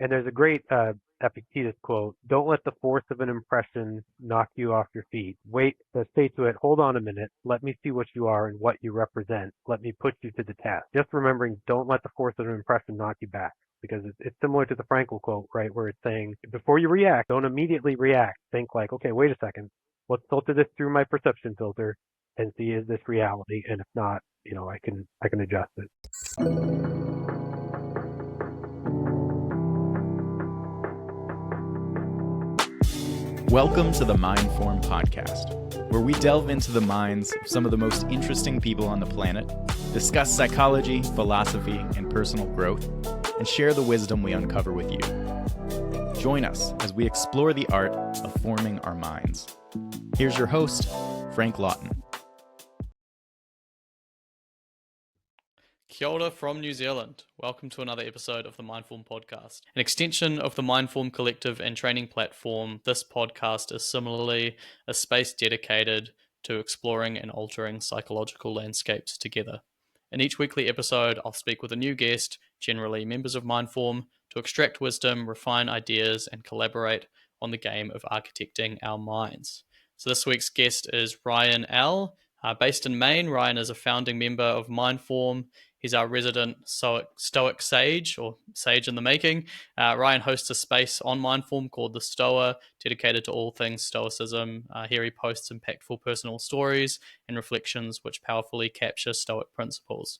And there's a great Epictetus quote: "Don't let the force of an impression knock you off your feet. Wait, say to it, hold on a minute. Let me see what you are and what you represent. Let me put you to the test." Just remembering, don't let the force of an impression knock you back. Because it's similar to the Frankl quote, right, where it's saying, before you react, don't immediately react. Think like, okay, wait a second. Let's filter this through my perception filter and see, is this reality? And if not, I can adjust it. Welcome to the Mindform podcast, where we delve into the minds of some of the most interesting people on the planet, discuss psychology, philosophy, and personal growth, and share the wisdom we uncover with you. Join us as we explore the art of forming our minds. Here's your host, Frank Lawton. Kia ora from New Zealand. Welcome to another episode of the Mindform podcast. An extension of the Mindform collective and training platform, this podcast is similarly a space dedicated to exploring and altering psychological landscapes together. In each weekly episode, I'll speak with a new guest, generally members of Mindform, to extract wisdom, refine ideas, and collaborate on the game of architecting our minds. So this week's guest is Ryan L. Based in Maine, Ryan is a founding member of Mindform. He's our resident Stoic sage, or sage in the making. Ryan hosts a space on Mindform called The Stoa, dedicated to all things Stoicism. Here he posts impactful personal stories and reflections which powerfully capture Stoic principles.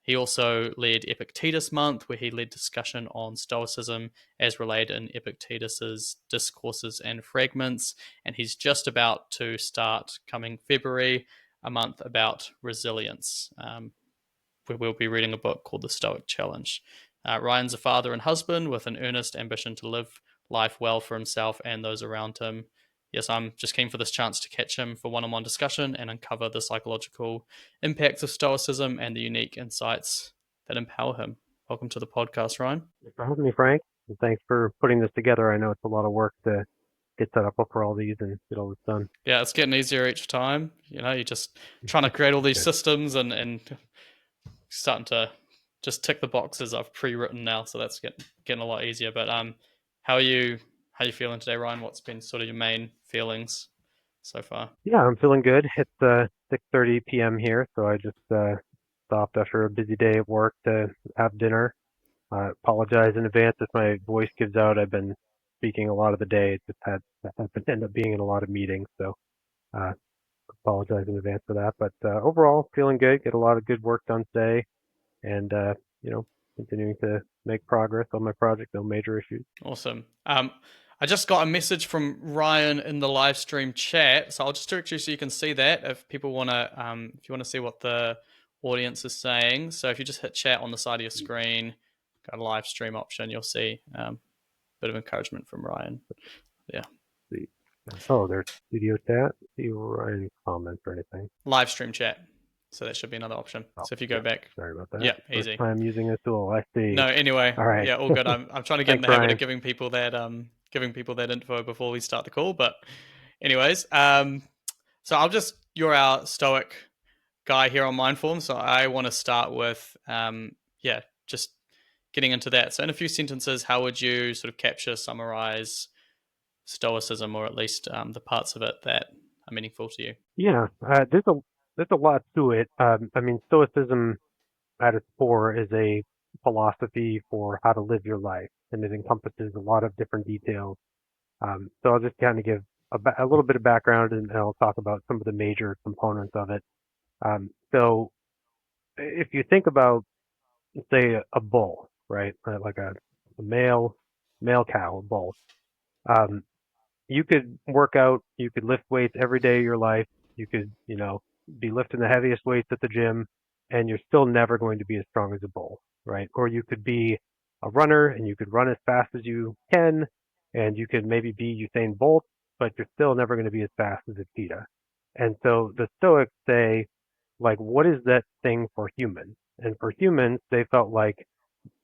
He also led Epictetus Month, where he led discussion on Stoicism as related in Epictetus's Discourses and Fragments. And he's just about to start, coming February, a month about resilience. We'll be reading a book called The Stoic Challenge. Ryan's a father and husband with an earnest ambition to live life well for himself and those around him. Yes, I'm just keen for this chance to catch him for one-on-one discussion and uncover the psychological impacts of Stoicism and the unique insights that empower him. Welcome to the podcast, Ryan. Thanks for having me, Frank. And thanks for putting this together. I know it's a lot of work to get set up for all these and get all this done. Yeah, it's getting easier each time. You're just trying to create all these systems and starting to just tick the boxes I've pre-written now, so that's getting a lot easier. But how are you feeling today, Ryan? What's been sort of your main feelings so far? Yeah, I'm feeling good. It's 6:30 p.m. here, so I just stopped after a busy day at work to have dinner. Apologize in advance if my voice gives out. I've been speaking a lot of the day. It just had end up being in a lot of meetings, so apologize in advance for that. But overall, feeling good. Get a lot of good work done today, and continuing to make progress on my project. No major issues. Awesome. I just got a message from Ryan in the live stream chat, so I'll just direct you so you can see that if people want to, if you want to see what the audience is saying. So if you just hit chat on the side of your screen, got a live stream option, you'll see a bit of encouragement from Ryan. Yeah. Oh, there's studio chat. See Ryan comments or anything. Live stream chat. So that should be another option. Oh, so if you go back. Sorry about that. Yeah, First easy. time using this tool. I see. No, anyway. All right. Yeah, all good. I'm trying to get in the Thanks, habit Ryan. of giving people that info before we start the call. But anyways, so you're our Stoic guy here on Mindform. So I want to start with, just getting into that. So in a few sentences, how would you sort of summarize Stoicism, or at least the parts of it that are meaningful to you? Yeah, there's a lot to it. Stoicism at its core is a philosophy for how to live your life, and it encompasses a lot of different details. So I'll just kind of give a little bit of background, and I'll talk about some of the major components of it. So if you think about, say, a bull, right, like a male cow, a bull. You could work out, you could lift weights every day of your life, you could, be lifting the heaviest weights at the gym, and you're still never going to be as strong as a bull, right? Or you could be a runner and you could run as fast as you can, and you could maybe be Usain Bolt, but you're still never going to be as fast as a cheetah. And so the Stoics say, like, what is that thing for humans? And for humans, they felt like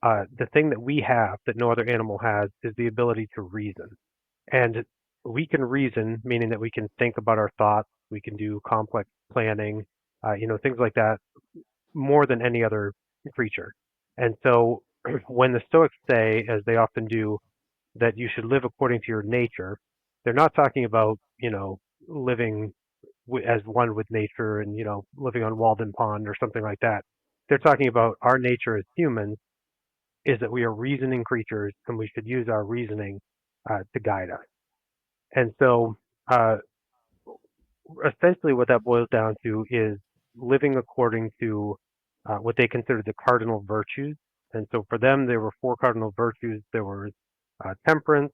the thing that we have that no other animal has is the ability to reason. And we can reason, meaning that we can think about our thoughts, we can do complex planning, things like that, more than any other creature. And so when the Stoics say, as they often do, that you should live according to your nature, they're not talking about, living as one with nature and, living on Walden Pond or something like that. They're talking about our nature as humans is that we are reasoning creatures and we should use our reasoning to guide us. And so, uh, essentially, what that boils down to is living according to what they consider the cardinal virtues. And so, for them, there were four cardinal virtues. There was temperance,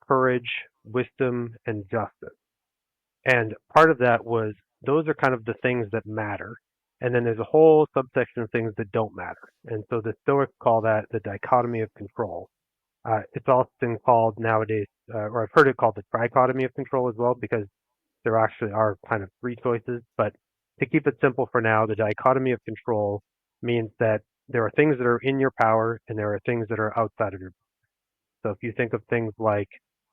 courage, wisdom, and justice. And part of that was those are kind of the things that matter. And then there's a whole subsection of things that don't matter. And so the Stoics call that the dichotomy of control. It's often called nowadays, or I've heard it called the trichotomy of control as well, because there actually are kind of three choices. But to keep it simple for now, the dichotomy of control means that there are things that are in your power and there are things that are outside of your. So if you think of things like,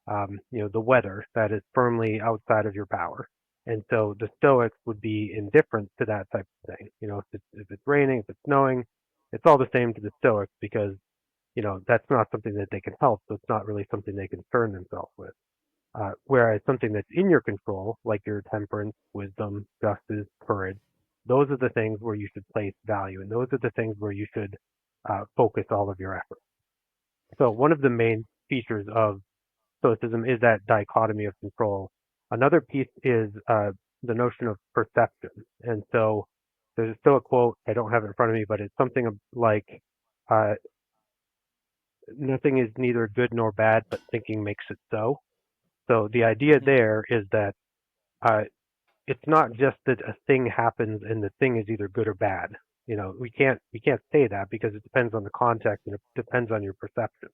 the weather, that is firmly outside of your power. And so the Stoics would be indifferent to that type of thing. If it's raining, if it's snowing, it's all the same to the Stoics because that's not something that they can help. So it's not really something they concern themselves with. Whereas something that's in your control, like your temperance, wisdom, justice, courage, those are the things where you should place value, and those are the things where you should focus all of your effort. So one of the main features of Stoicism is that dichotomy of control. Another piece is the notion of perception. And so there's still a quote, I don't have it in front of me, but it's something like, uh, nothing is neither good nor bad, but thinking makes it so. So the idea Mm. there is that uh, it's not just that a thing happens and the thing is either good or bad. We can't say that because it depends on the context and it depends on your perception.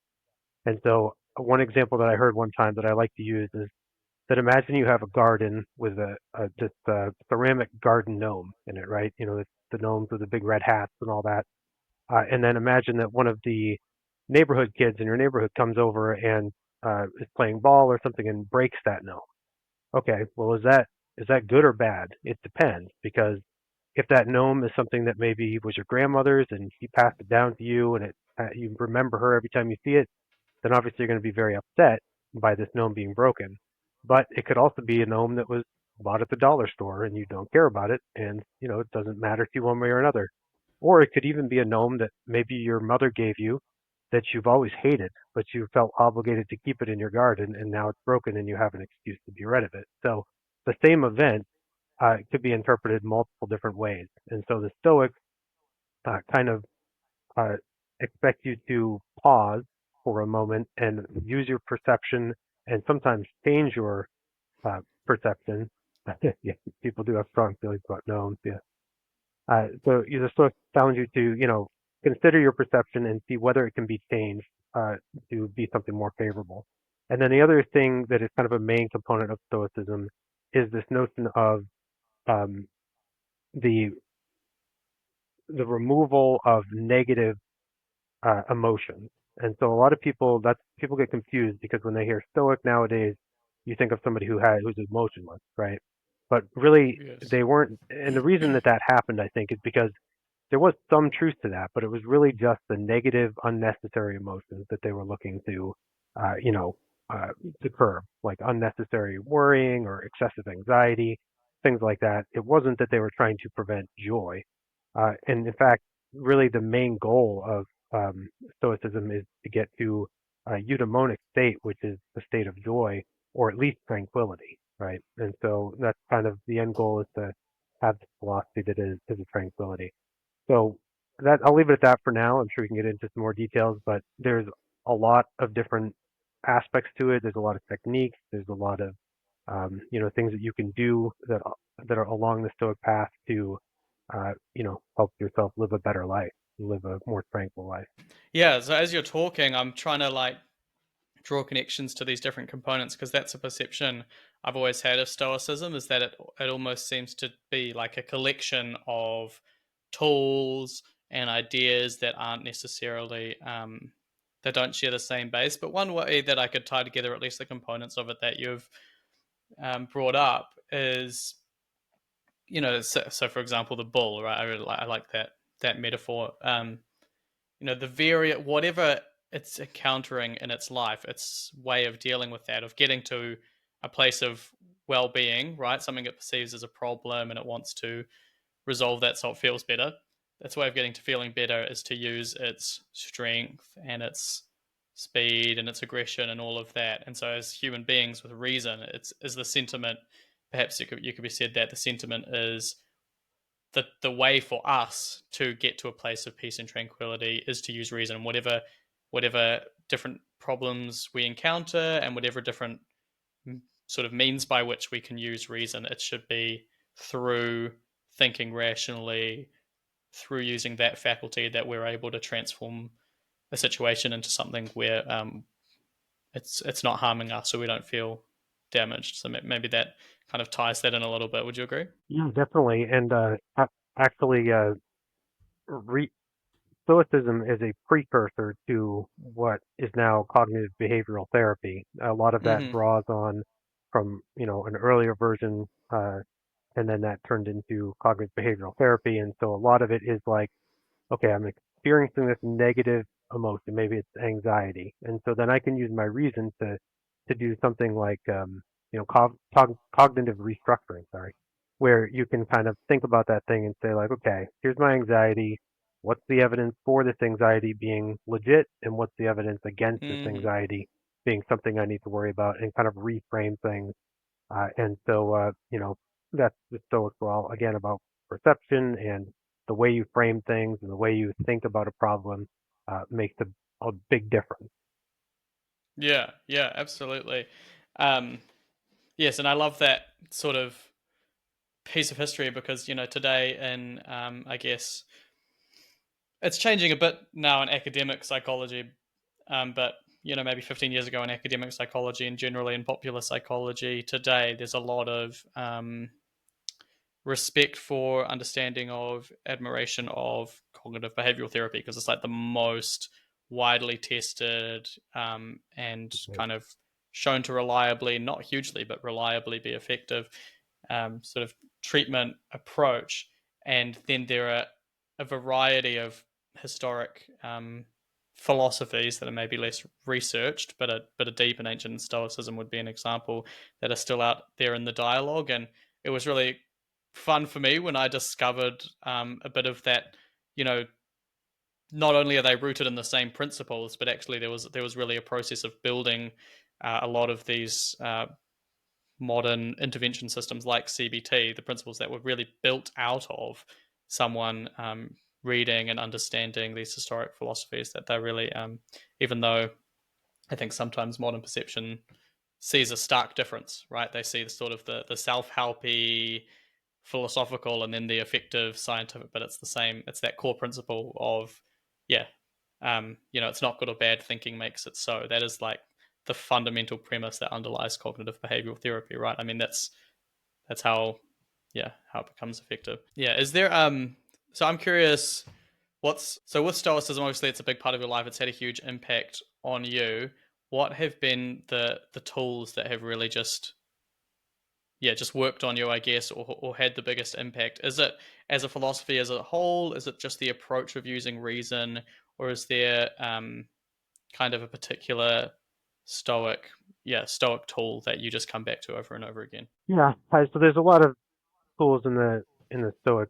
And so one example that I heard one time that I like to use is that imagine you have a garden with just a ceramic garden gnome in it, right? The gnomes with the big red hats and all that. And then imagine that one of the neighborhood kids in your neighborhood comes over and is playing ball or something and breaks that gnome. Okay, well, is that good or bad? It depends because if that gnome is something that maybe was your grandmother's and she passed it down to you and you remember her every time you see it, then obviously you're going to be very upset by this gnome being broken. But it could also be a gnome that was bought at the dollar store and you don't care about it and it doesn't matter to you one way or another. Or it could even be a gnome that maybe your mother gave you that you've always hated, but you felt obligated to keep it in your garden and now it's broken and you have an excuse to be rid of it. So the same event could be interpreted multiple different ways. And so the Stoics kind of uh, expect you to pause for a moment and use your perception and sometimes change your perception. Yeah, people do have strong feelings about gnomes. Yeah. So the Stoics challenge you to, consider your perception and see whether it can be changed uh, to be something more favorable. And then the other thing that is kind of a main component of Stoicism is this notion of um, the the removal of negative emotions. And so a lot of people get confused because when they hear Stoic nowadays, you think of somebody who's emotionless, right? But really, Yes. they weren't. And the reason that that happened, I think, is because there was some truth to that, but it was really just the negative, unnecessary emotions that they were looking to, uh, you know, uh, to curb, like unnecessary worrying or excessive anxiety, things like that. It wasn't that they were trying to prevent joy, and in fact, really the main goal of Stoicism is to get to a eudaimonic state, which is the state of joy or at least tranquility, right? And so that's kind of the end goal is to have the philosophy that is a tranquility. So that I'll leave it at that for now. I'm sure we can get into some more details, but there's a lot of different aspects to it. There's a lot of techniques. There's a lot of things that you can do that are along the Stoic path to help yourself live a better life, live a more tranquil life. Yeah, so as you're talking, I'm trying to like draw connections to these different components because that's a perception I've always had of Stoicism is that it almost seems to be like a collection of tools and ideas that aren't necessarily that don't share the same base. But one way that I could tie together at least the components of it that you've brought up is so for example the bull, right? I like that metaphor. whatever it's encountering in its life, its way of dealing with that, of getting to a place of well-being, right? Something it perceives as a problem and it wants to resolve that so it feels better. Its way of getting to feeling better is to use its strength and its speed and its aggression and all of that. And so, as human beings with reason, it's is the sentiment. Perhaps you could be said that the sentiment is the way for us to get to a place of peace and tranquility is to use reason. Whatever different problems we encounter and whatever different sort of means by which we can use reason, it should be through thinking rationally, through using that faculty, that we're able to transform a situation into something where it's not harming us, so we don't feel damaged. So maybe that kind of ties that in a little bit. Would you agree? Yeah, definitely. And actually, re- Stoicism is a precursor to what is now cognitive behavioral therapy. A lot of that Mm-hmm. draws on from an earlier version, and then that turned into cognitive behavioral therapy. And so a lot of it is like, okay, I'm experiencing this negative emotion. Maybe it's anxiety, and so then I can use my reason to do something like cognitive restructuring. Sorry, where you can kind of think about that thing and say like, okay, here's my anxiety. What's the evidence for this anxiety being legit, and what's the evidence against this Mm-hmm. anxiety being something I need to worry about, and kind of reframe things. And so, that's the Stoic law again about perception and the way you frame things and the way you think about a problem makes a big difference. Yeah, yeah, absolutely. Um, yes, and I love that sort of piece of history because today, in I guess it's changing a bit now in academic psychology, but maybe 15 years ago in academic psychology and generally in popular psychology, today there's a lot of respect for, understanding of, admiration of cognitive behavioral therapy because it's like the most widely tested and kind of shown to reliably, not hugely, but reliably be effective sort of treatment approach. And then there are a variety of historic philosophies that are maybe less researched, but are deep, and ancient Stoicism would be an example, that are still out there in the dialogue. And it was really fun for me when I discovered a bit of that. You know, not only are they rooted in the same principles, but actually there was really a process of building a lot of these modern intervention systems like CBT, the principles that were really built out of someone reading and understanding these historic philosophies. That they're really, even though I think sometimes modern perception sees a stark difference, right? They see the sort of the self helpy philosophical and then the effective scientific, but it's the same. It's that core principle of, yeah, it's not good or bad. Thinking makes it so. That is like the fundamental premise that underlies cognitive behavioral therapy, right? I mean, that's how, yeah, how it becomes effective. Yeah, is there So I'm curious, what's so with Stoicism? Obviously, it's a big part of your life. It's had a huge impact on you. What have been the tools that have really just worked on you, I guess, or had the biggest impact? Is it as a philosophy as a whole? Is it just the approach of using reason, or is there kind of a particular stoic, stoic tool that you just come back to over and over again? Yeah, so there's a lot of tools in the Stoic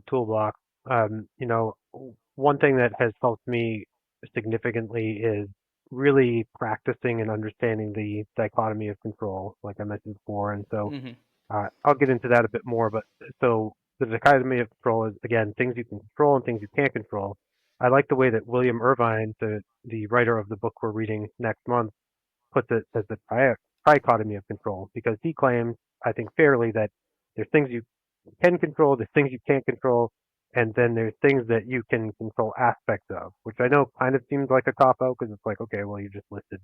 toolbox. One thing that has helped me significantly is really practicing and understanding the dichotomy of control, like I mentioned before. And so Hmm. I'll get into that a bit more, but so the dichotomy of control is again things you can control and things you can't control. I like the way that William Irvine, the writer of the book we're reading next month, puts it as the trichotomy of control because he claims, I think fairly, that there's things you can control, there's things you can't control, and then there's things that you can control aspects of, which I know kind of seems like a cop out because it's like, okay, well, you just listed,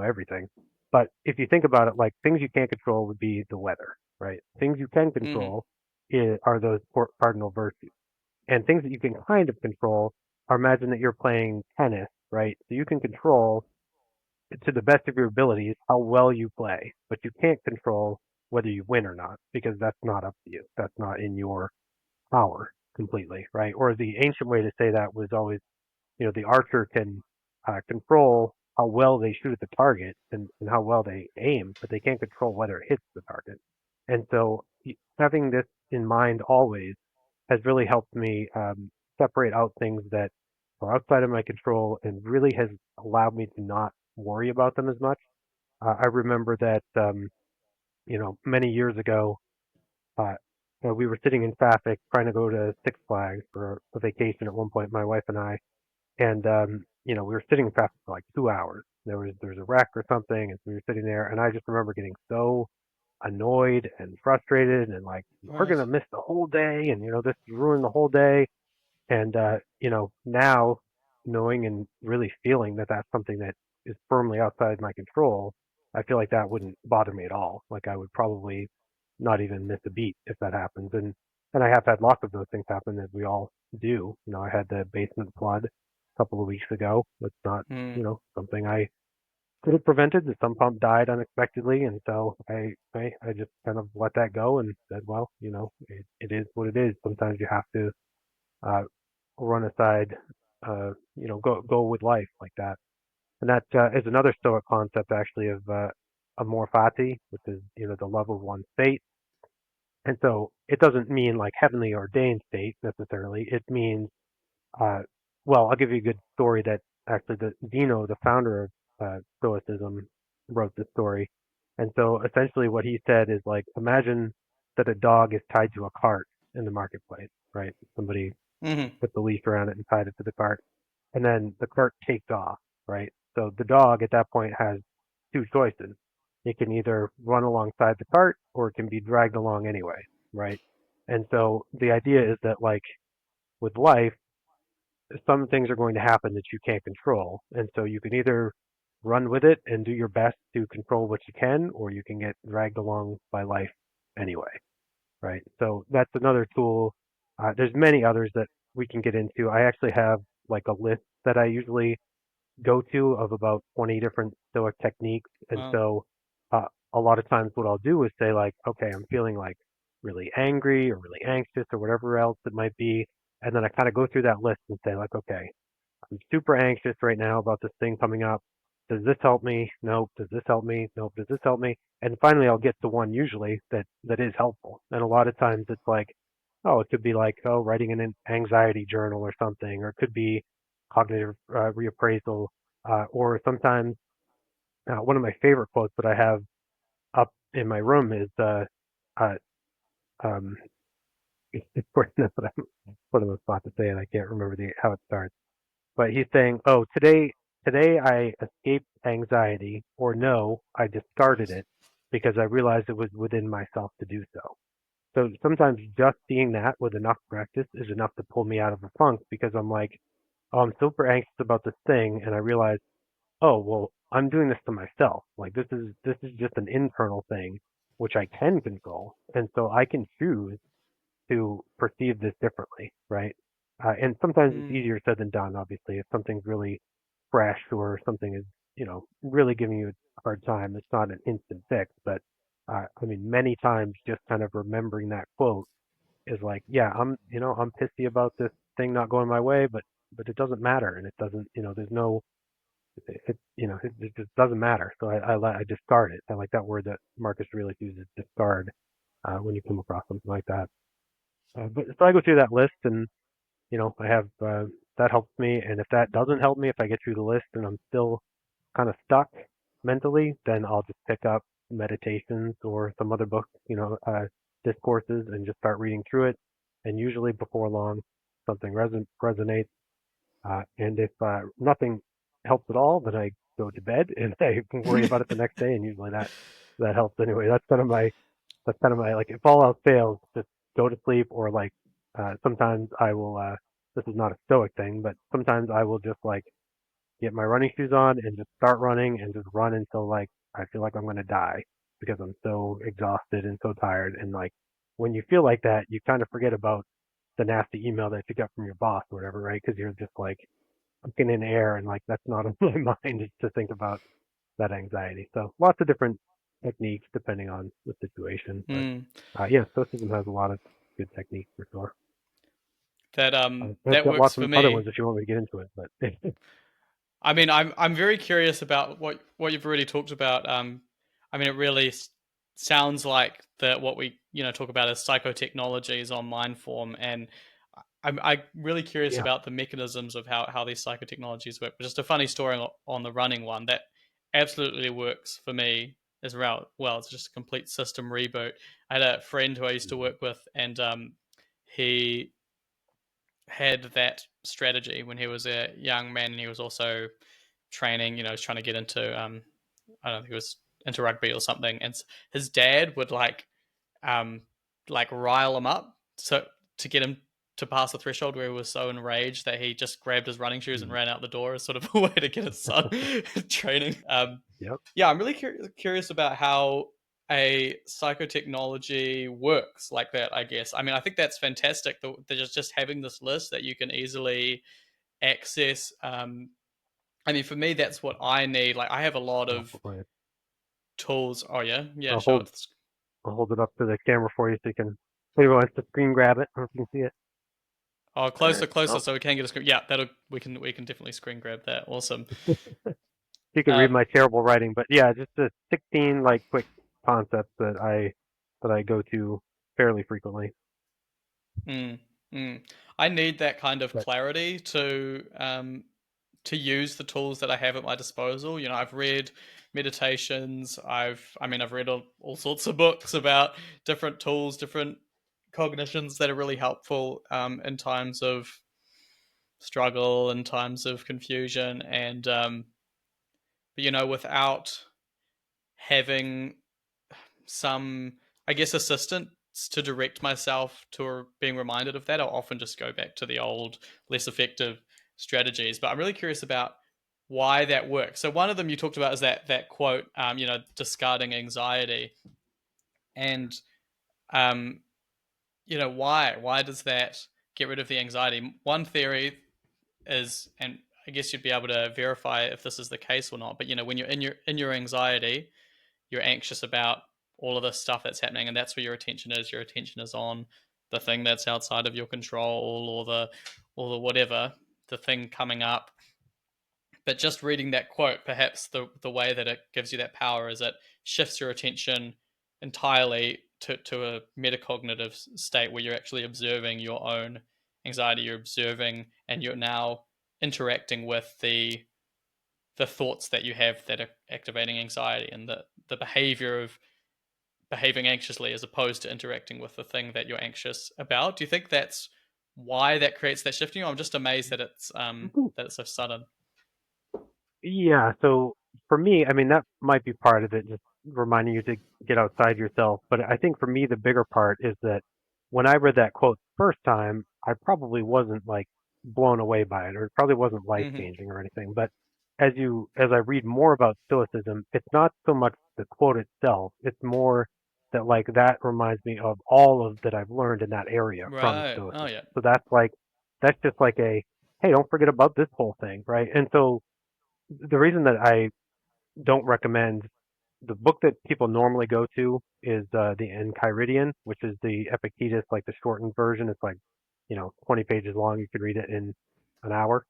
everything. But if you think about it, like things you can't control would be the weather, right? Things you can Hmm. control are those cardinal virtues. And things that you can kind of control are imagine that you're playing tennis, right? So you can control to the best of your abilities how well you play, but you can't control whether you win or not because that's not up to you. That's not in your power completely, right? Or the ancient way to say that was always the archer can control how well they shoot at the target and how well they aim, but they can't control whether it hits the target. And so having this in mind always has really helped me separate out things that are outside of my control and really has allowed me to not worry about them as much. I remember that many years ago, uh, we were sitting in traffic trying to go to Six Flags for a vacation at one point, my wife and I, and we were sitting in traffic for like 2 hours. There was a wreck or something, and so we were sitting there, and I just remember getting so annoyed and frustrated, and like we're Right. gonna miss the whole day, and this ruined the whole day. And now knowing and really feeling that that's something that is firmly outside my control, I feel like that wouldn't bother me at all. Like I would probably not even miss a beat if that happens. And I have had lots of those things happen, as we all do. I had the basement flood a couple of weeks ago. It's not Mm. something I could have prevented. The sump pump died unexpectedly, and so I just kind of let that go and said, well, it is what it is. Sometimes you have to uh, run aside, go with life like that. And that is another Stoic concept actually of amor fati, which is the love of one's fate. And so it doesn't mean like heavenly ordained fate necessarily. It means well, I'll give you a good story that actually the Dino, the founder of Stoicism, wrote this story. And so essentially what he said is like, imagine that a dog is tied to a cart in the marketplace, right? Somebody Mm-hmm. put the leash around it and tied it to the cart, and then the cart takes off, right? So the dog at that point has two choices. It can either run alongside the cart or it can be dragged along anyway, right? And so the idea is that like with life, some things are going to happen that you can't control. And so you can either run with it and do your best to control what you can, or you can get dragged along by life anyway, right? So that's another tool. There's many others that we can get into. I actually have like a list that I usually go to of about 20 different Stoic techniques. And Wow. so a lot of times what I'll do is say like, okay, I'm feeling like really angry or really anxious or whatever else it might be. And then I kind of go through that list and say like, okay, I'm super anxious right now about this thing coming up. Does this help me? Nope. Does this help me? Nope. Does this help me? And finally, I'll get to one usually that is helpful. And a lot of times it's like, oh, it could be like, oh, writing an anxiety journal or something, or it could be cognitive reappraisal, or sometimes one of my favorite quotes that I have up in my room is, uh, um, of course, that's what I'm about to say, and I can't remember how it starts. But he's saying, "Oh, today I escaped anxiety, or no, I discarded Nice. it because I realized it was within myself to do so." So sometimes just seeing that with enough practice is enough to pull me out of a funk because I'm like, "Oh, I'm super anxious about this thing," and I realize, "Oh, well, I'm doing this to myself. Like this is just an internal thing which I can control, and so I can choose to perceive this differently, right? And sometimes it's Mm. easier said than done, obviously. If something's really fresh or something is, really giving you a hard time, it's not an instant fix. But I mean, many times just kind of remembering that quote is like, yeah, I'm pissy about this thing not going my way, but it doesn't matter, and it doesn't, there's no, it just doesn't matter. So I discard it. I like that word that Marcus Aurelius uses, discard, when you come across something like that. But so I go through that list, and I have that helps me. And if that doesn't help me, if I get through the list and I'm still kind of stuck mentally, then I'll just pick up meditations or some other book, discourses, and just start reading through it. And usually before long, something resonates. And if nothing helps at all, then I go to bed and I can worry about it the next day. And usually that helps anyway. That's kind of my like if all else fails, just go to sleep or like sometimes I will this is not a stoic thing, but sometimes I will just like get my running shoes on and just start running and just run until like I feel like I'm gonna die because I'm so exhausted and so tired. And like when you feel like that, you kind of forget about the nasty email that you got from your boss or whatever, right? Because you're just like looking in air and like that's not on my mind is to think about that anxiety. So lots of different techniques depending on the situation. But Mm. yeah, Stoicism has a lot of good techniques for sure. I've that got works lots for of other ones me. if you want me to get into it, but I mean, I'm very curious about what you've already talked about. I mean, it really sounds like that what we talk about as psychotechnologies on Mindform, and I'm really curious yeah, about the mechanisms of how these psychotechnologies work. But just a funny story on the running one that absolutely works for me as well. Well, it's just a complete system reboot. I had a friend who I used to mhm, work with, and he had that strategy when he was a young man, and he was also training. He was trying to get into I don't know, he was into rugby or something, and his dad would um rile him up so to get him to pass the threshold where he was so enraged that he just grabbed his running shoes and mhm. ran out the door as sort of a way to get his son training. Yep. Yeah, I'm really curious about how a psychotechnology works like that. I guess. I mean, I think that's fantastic. Just having this list that you can easily access. I mean, for me, that's what I need. Like, I have a lot I'll, of go ahead. tools. Oh yeah, yeah, I'll sure. hold I'll hold it up to the camera for you so you can. Maybe wants to screen grab it. I don't know if you can see it. Oh, All closer, right. closer, Oh, so we can get a screen. Yeah, that'll we can definitely screen grab that. Awesome. you can read Um, my terrible writing, but yeah, just the 16 like quick concepts that I go to fairly frequently. mm, mm. I need that kind of But clarity to use the tools that I have at my disposal. I've read meditations. I've read all sorts of books about different tools, different cognitions that are really helpful in times of struggle and times of confusion. And but without having some, I guess, assistance to direct myself to being reminded of that, I'll often just go back to the old, less effective strategies. But I'm really curious about why that works. So one of them you talked about is that quote, discarding anxiety, and um, why does that get rid of the anxiety? One theory is, and I guess you'd be able to verify if this is the case or not. But when you're in your anxiety, you're anxious about all of this stuff that's happening, and that's where your attention is. Your attention is on the thing that's outside of your control, or the whatever, the thing coming up. But just reading that quote, perhaps the way that it gives you that power is it shifts your attention entirely to a metacognitive state where you're actually observing your own anxiety. You're observing, and you're now interacting with the thoughts that you have that are activating anxiety, and the behavior of behaving anxiously as opposed to interacting with the thing that you're anxious about. Do you think that's why that creates that shifting? I'm just amazed that it's so sudden. yeah, so for me, I mean, that might be part of it, just reminding you to get outside yourself. But I think for me, the bigger part is that when I read that quote the first time, I probably wasn't like blown away by it, or it probably wasn't life Mm-hmm. changing or anything. But as I read more about Stoicism, it's not so much the quote itself; it's more that like that reminds me of all of that I've learned in that area from Right. Oh Stoicism. yeah. So that's just like a hey, don't forget about this whole thing, right? And so the reason that I don't recommend the book that people normally go to is the Enchiridion, which is the Epictetus, like the shortened version. It's like 20 pages long. You could read it in an hour.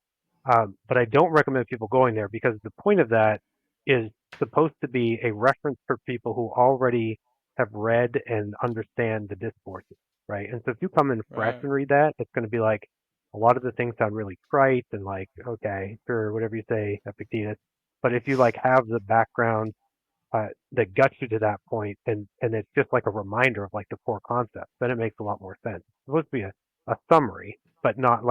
But I don't recommend people going there because the point of that is supposed to be a reference for people who already have read and understand the discourses, right? And so if you come in fresh Right. and read that, it's going to be like a lot of the things sound really trite and like, okay, sure, whatever you say, Epictetus. But if you like have the background that gets you to that point, and it's just like a reminder of like the core concepts, then it makes a lot more sense. It's supposed to be a summary, but not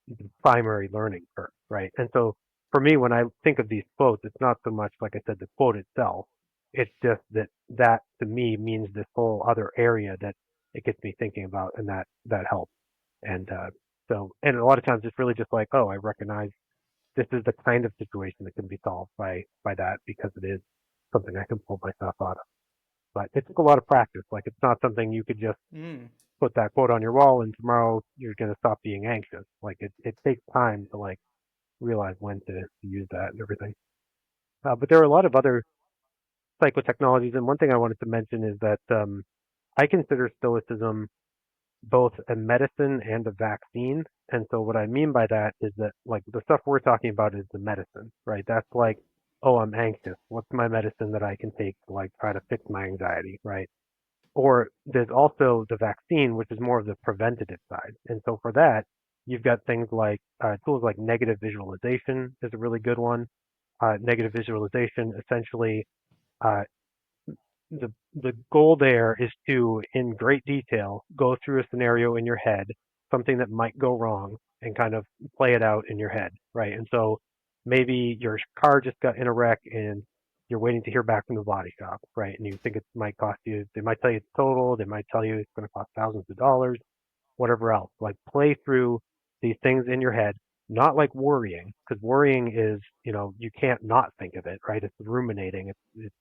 the primary learning curve, right? And so for me, when I think of these quotes, it's not so much like I said the quote itself. It's just that to me means this whole other area that it gets me thinking about, and that helps. And and a lot of times it's really just like, oh, I recognize this is the kind of situation that can be solved by that because it is something I can pull myself out of. But it took a lot of practice. Like it's not something you could just Mm. put that quote on your wall and tomorrow you're gonna stop being anxious. Like it takes time to like realize when to use that and everything. But there are a lot of other psychotechnologies, and one thing I wanted to mention is that I consider Stoicism both a medicine and a vaccine. And so what I mean by that is that like the stuff we're talking about is the medicine, right? That's like, oh, I'm anxious. What's my medicine that I can take to like try to fix my anxiety, right? Or there's also the vaccine, which is more of the preventative side. And so for that, you've got things like tools like negative visualization is a really good one. Negative visualization essentially uh, the goal there is to, in great detail, go through a scenario in your head, something that might go wrong, and kind of play it out in your head, right? And so maybe your car just got in a wreck and you're waiting to hear back from the body shop, right? And you think it might cost you, they might tell you it's total, they might tell you it's going to cost thousands of dollars, whatever else. Like play through these things in your head, not like worrying, because worrying is, you can't not think of it, right? It's ruminating. It's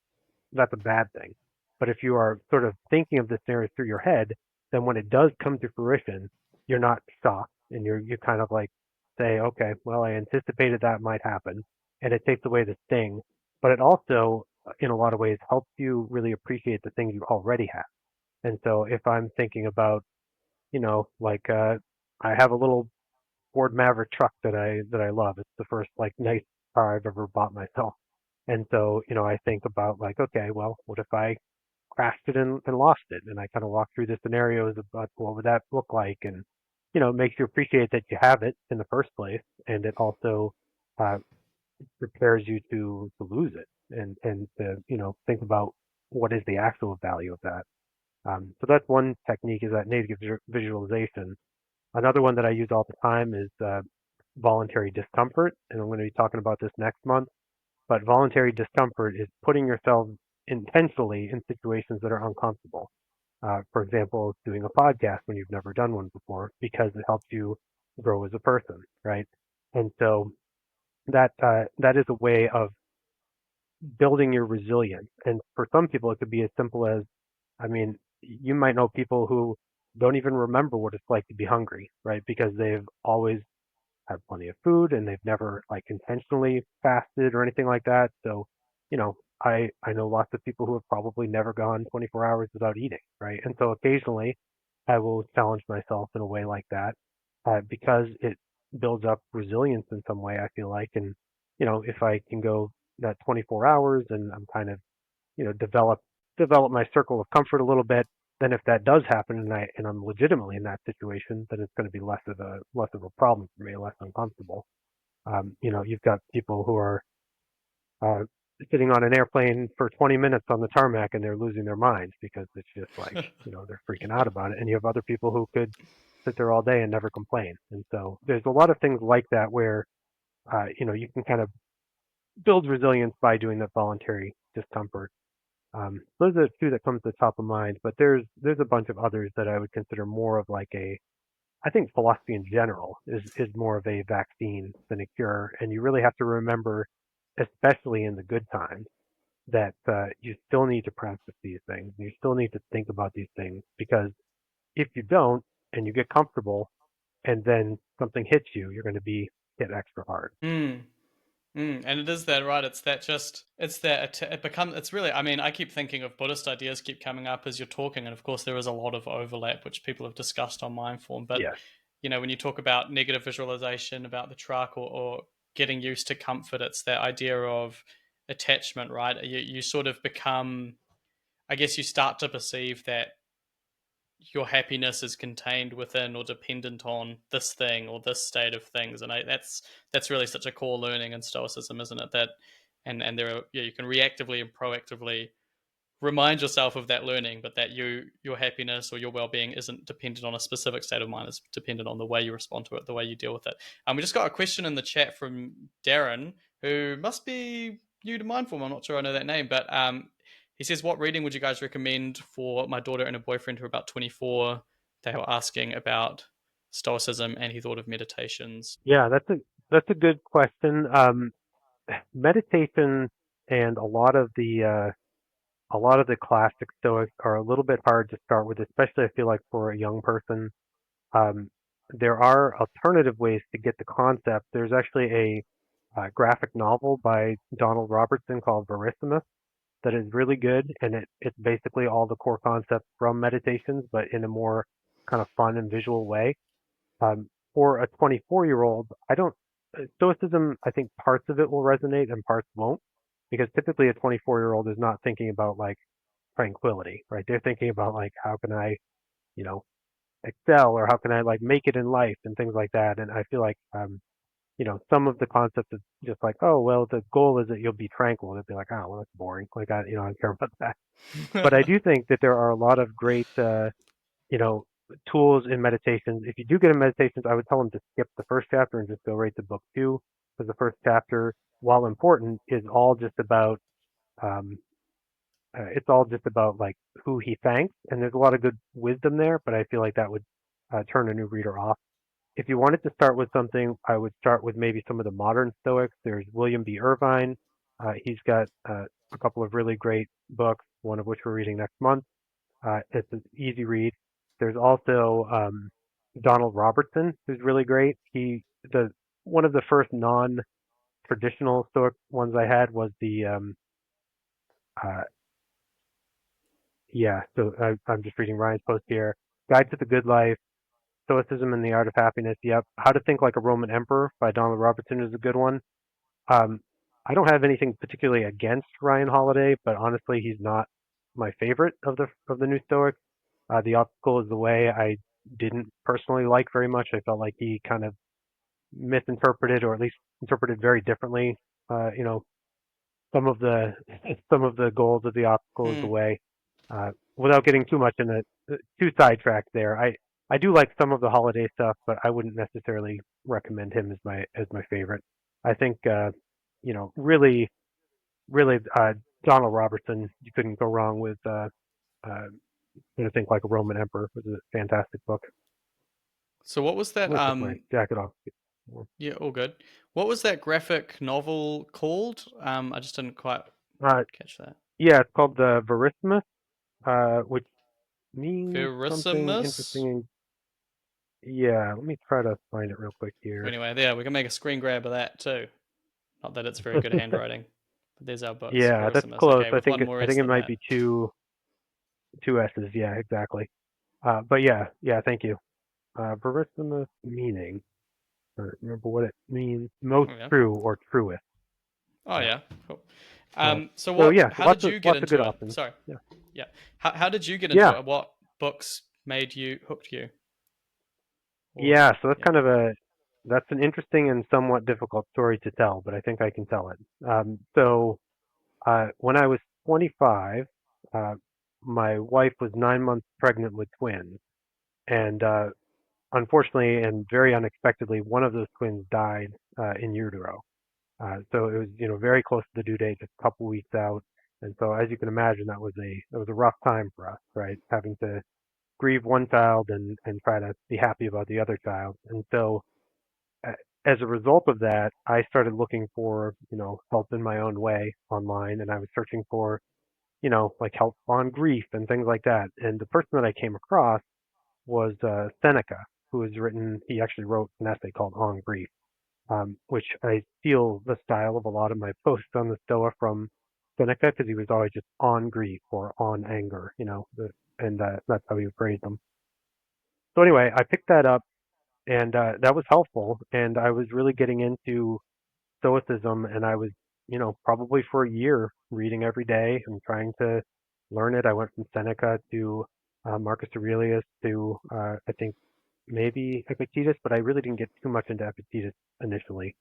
that's a bad thing. But if you are sort of thinking of the scenario through your head, then when it does come to fruition, you're not shocked and you kind of like say, okay, well, I anticipated that might happen, and it takes away the sting. But it also, in a lot of ways, helps you really appreciate the things you already have. And so if I'm thinking about, like I have a little Ford Maverick truck that I love. It's the first like nice car I've ever bought myself. And so, I think about like, okay, well, what if I crashed it and lost it? And I kind of walk through the scenarios about what would that look like, and it makes you appreciate that you have it in the first place, and it also uh, prepares you to lose it and to think about what is the actual value of that. So that's one technique, is that native visualization. Another one that I use all the time is voluntary discomfort, and I'm going to be talking about this next month. But voluntary discomfort is putting yourself intentionally in situations that are uncomfortable. For example, doing a podcast when you've never done one before, because it helps you grow as a person, right? And so that is a way of building your resilience. And for some people, it could be as simple as, I mean, you might know people who don't even remember what it's like to be hungry, right? Because they've always had plenty of food and they've never like intentionally fasted or anything like that. So, I know lots of people who have probably never gone 24 hours without eating, right? And so occasionally I will challenge myself in a way like that, because it builds up resilience in some way, I feel like. And, if I can go that 24 hours and I'm kind of, develop my circle of comfort a little bit, then if that does happen and I'm legitimately in that situation, then it's going to be less of a problem for me, less uncomfortable. You've got people who are uh, sitting on an airplane for 20 minutes on the tarmac and they're losing their minds because it's just like, they're freaking out about it. And you have other people who could sit there all day and never complain. And so there's a lot of things like that where, you can kind of build resilience by doing that voluntary discomfort. Those are the two that come to the top of mind, but there's a bunch of others that I would consider more of like I think philosophy in general is more of a vaccine than a cure, and you really have to remember, especially in the good times, that you still need to practice these things. You still need to think about these things, because if you don't and you get comfortable and then something hits you, you're going to be hit extra hard. Mm. And it is that, right? It's that just, it's that, it becomes, it's really, I mean, I keep thinking of Buddhist ideas keep coming up as you're talking. And of course, there is a lot of overlap, which people have discussed on Mindform. But, Yeah. when you talk about negative visualization, about the truck, or getting used to comfort, it's that idea of attachment, right? You sort of become, I guess you start to perceive that your happiness is contained within or dependent on this thing or this state of things. And that's really such a core learning in Stoicism, isn't it? That and there are, you can reactively and proactively remind yourself of that learning, but that your happiness or your well-being isn't dependent on a specific state of mind. It's dependent on the way you respond to it, the way you deal with it. We just got a question in the chat from Darren, who must be new to Mindful. I'm not sure I know that name, but he says, what reading would you guys recommend for my daughter and a boyfriend who are about 24? They were asking about stoicism, and he thought of meditations. Yeah, that's a good question. Meditation and a lot of the classic Stoics are a little bit hard to start with, especially I feel like for a young person. Um, there are alternative ways to get the concept. There's actually a graphic novel by Donald Robertson called Verissimus that is really good, and it's basically all the core concepts from meditations, but in a more kind of fun and visual way. For a 24-year-old, I don't. Stoicism, I think parts of it will resonate and parts won't, because typically a 24-year-old is not thinking about like tranquility, right? They're thinking about like how can I, you know, excel or how can I like make it in life and things like that. And I feel like some of the concepts of just like, oh well, the goal is that you'll be tranquil. They'd be like, oh well, that's boring. Like I don't care about that. But I do think that there are a lot of great you know, tools in meditations. If you do get in meditations, I would tell them to skip the first chapter and just go right to book two, because the first chapter, while important, is all just about um, it's all just about like who he thanks, and there's a lot of good wisdom there. But I feel like that would turn a new reader off. If you wanted to start with something, I would start with maybe some of the modern Stoics. There's William B. Irvine. He's got a couple of really great books, one of which we're reading next month. It's an easy read. There's also Donald Robertson, who's really great. The one of the first non-traditional Stoic ones I had was the uh, yeah. So I'm just reading Ryan's post here. Guide to the Good Life, Stoicism and the Art of Happiness. Yep. How to Think Like a Roman Emperor by Donald Robertson is a good one. Um, I don't have anything particularly against Ryan Holiday, but honestly, he's not my favorite of the new Stoics. The Obstacle is the Way I didn't personally like very much. I felt like he kind of misinterpreted, or at least interpreted very differently. You know, some of the some of the goals of the Obstacle is the Hmm. Way. Without getting too much in too sidetracked there, I do like some of the Holiday stuff, but I wouldn't necessarily recommend him as my favorite. I think really really Donald Robertson, you couldn't go wrong with Gonna Think Like a Roman Emperor. It was a fantastic book. So what was I'm that? gonna take my jacket off. Yeah, all good. What was that graphic novel called? I just didn't quite Uh, catch that. yeah, it's called the Verismus, which means something Verissimus. interesting. Yeah, let me try to find it real quick here. Anyway, there we can make a screen grab of that too. Not that it's very good handwriting, but there's our books. Yeah, that's Verissimus. close. Okay, with one more I S think it than might that. be two S's. Yeah, exactly. But yeah, thank you. Verissimus meaning. I don't remember what it means. Most Oh yeah. true or truest. Oh Yeah. yeah. Cool. So So so what? yeah, How did you get lots of good into it? options. Sorry. Yeah. Yeah. How did you get into Yeah. it? What books made you hooked you? Or Yeah, so yeah. that's an interesting and somewhat difficult story to tell, but I think I can tell it. So when I was 25, uh, my wife was 9 months pregnant with twins, and unfortunately and very unexpectedly, one of those twins died in utero. So it was very close to the due date, just a couple weeks out, and so as you can imagine, that was a rough time for us, right? Having to grieve one child and try to be happy about the other child, and so a- as a result of that, I started looking for, help in my own way online, and I was searching for, like help on grief and things like that. And the person that I came across was Seneca, he actually wrote an essay called On Grief, which I steal the style of a lot of my posts on the Stoa from Seneca, because he was always just on grief or on anger, and that's how he would phrase them. So anyway, I picked that up, and that was helpful. And I was really getting into Stoicism, and I was, probably for a year reading every day and trying to learn it. I went from Seneca to Marcus Aurelius to I think maybe Epictetus, but I really didn't get too much into Epictetus initially.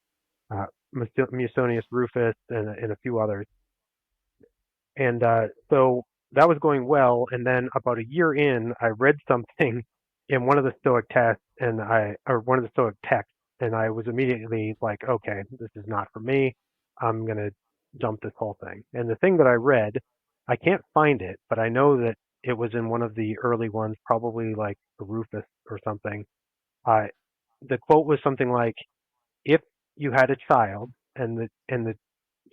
Musonius Rufus and a few others. And so that was going well. And then about a year in, I read something in one of the Stoic tests, or one of the Stoic texts, and I was immediately like, okay, this is not for me. I'm gonna dump this whole thing. And the thing that I read, I can't find it, but I know that it was in one of the early ones, probably like Rufus or something. Uh, the quote was something like, "If you had a child, and the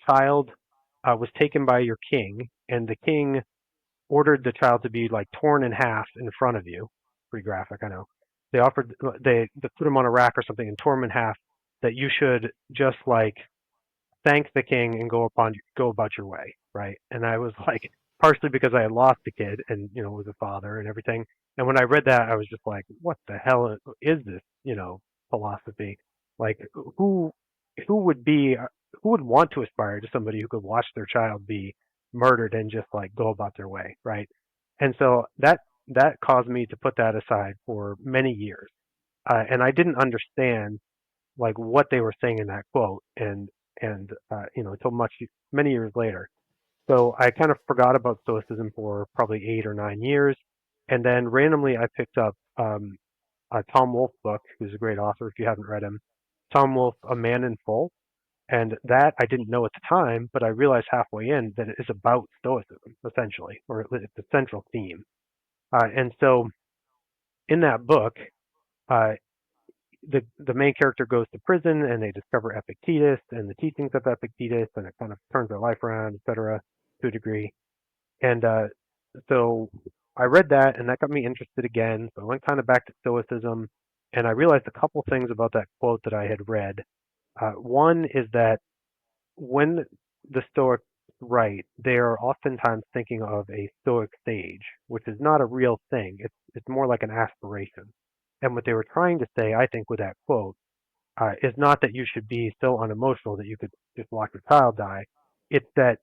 child was taken by your king, and the king ordered the child to be like torn in half in front of you. Pretty graphic, I know. They put him on a rack or something and tore him in half. That you should just like thank the king and go about your way, right?" And I was like, partially because I had lost a kid and was a father and everything. And when I read that, I was just like, what the hell is this? Philosophy. Like who who would be who would want to aspire to somebody who could watch their child be murdered and just like go about their way, right? And so that caused me to put that aside for many years, and I didn't understand like what they were saying in that quote, and until many years later. So I kind of forgot about Stoicism for probably 8 or 9 years, and then randomly I picked up a Tom Wolfe book, who's a great author if you haven't read him. Tom Wolfe, A Man in Full, and that I didn't know at the time, but I realized halfway in that it is about Stoicism essentially, or it's a central theme. And so in that book, uh, the main character goes to prison and they discover Epictetus and the teachings of Epictetus, and it kind of turns their life around, etc., to a degree. And so I read that, and that got me interested again. So I went kind of back to Stoicism, and I realized a couple things about that quote that I had read. One is that when the Stoics write, they are oftentimes thinking of a Stoic sage, which is not a real thing. It's more like an aspiration. And what they were trying to say, I think, with that quote, is not that you should be so unemotional that you could just watch your child die. It's that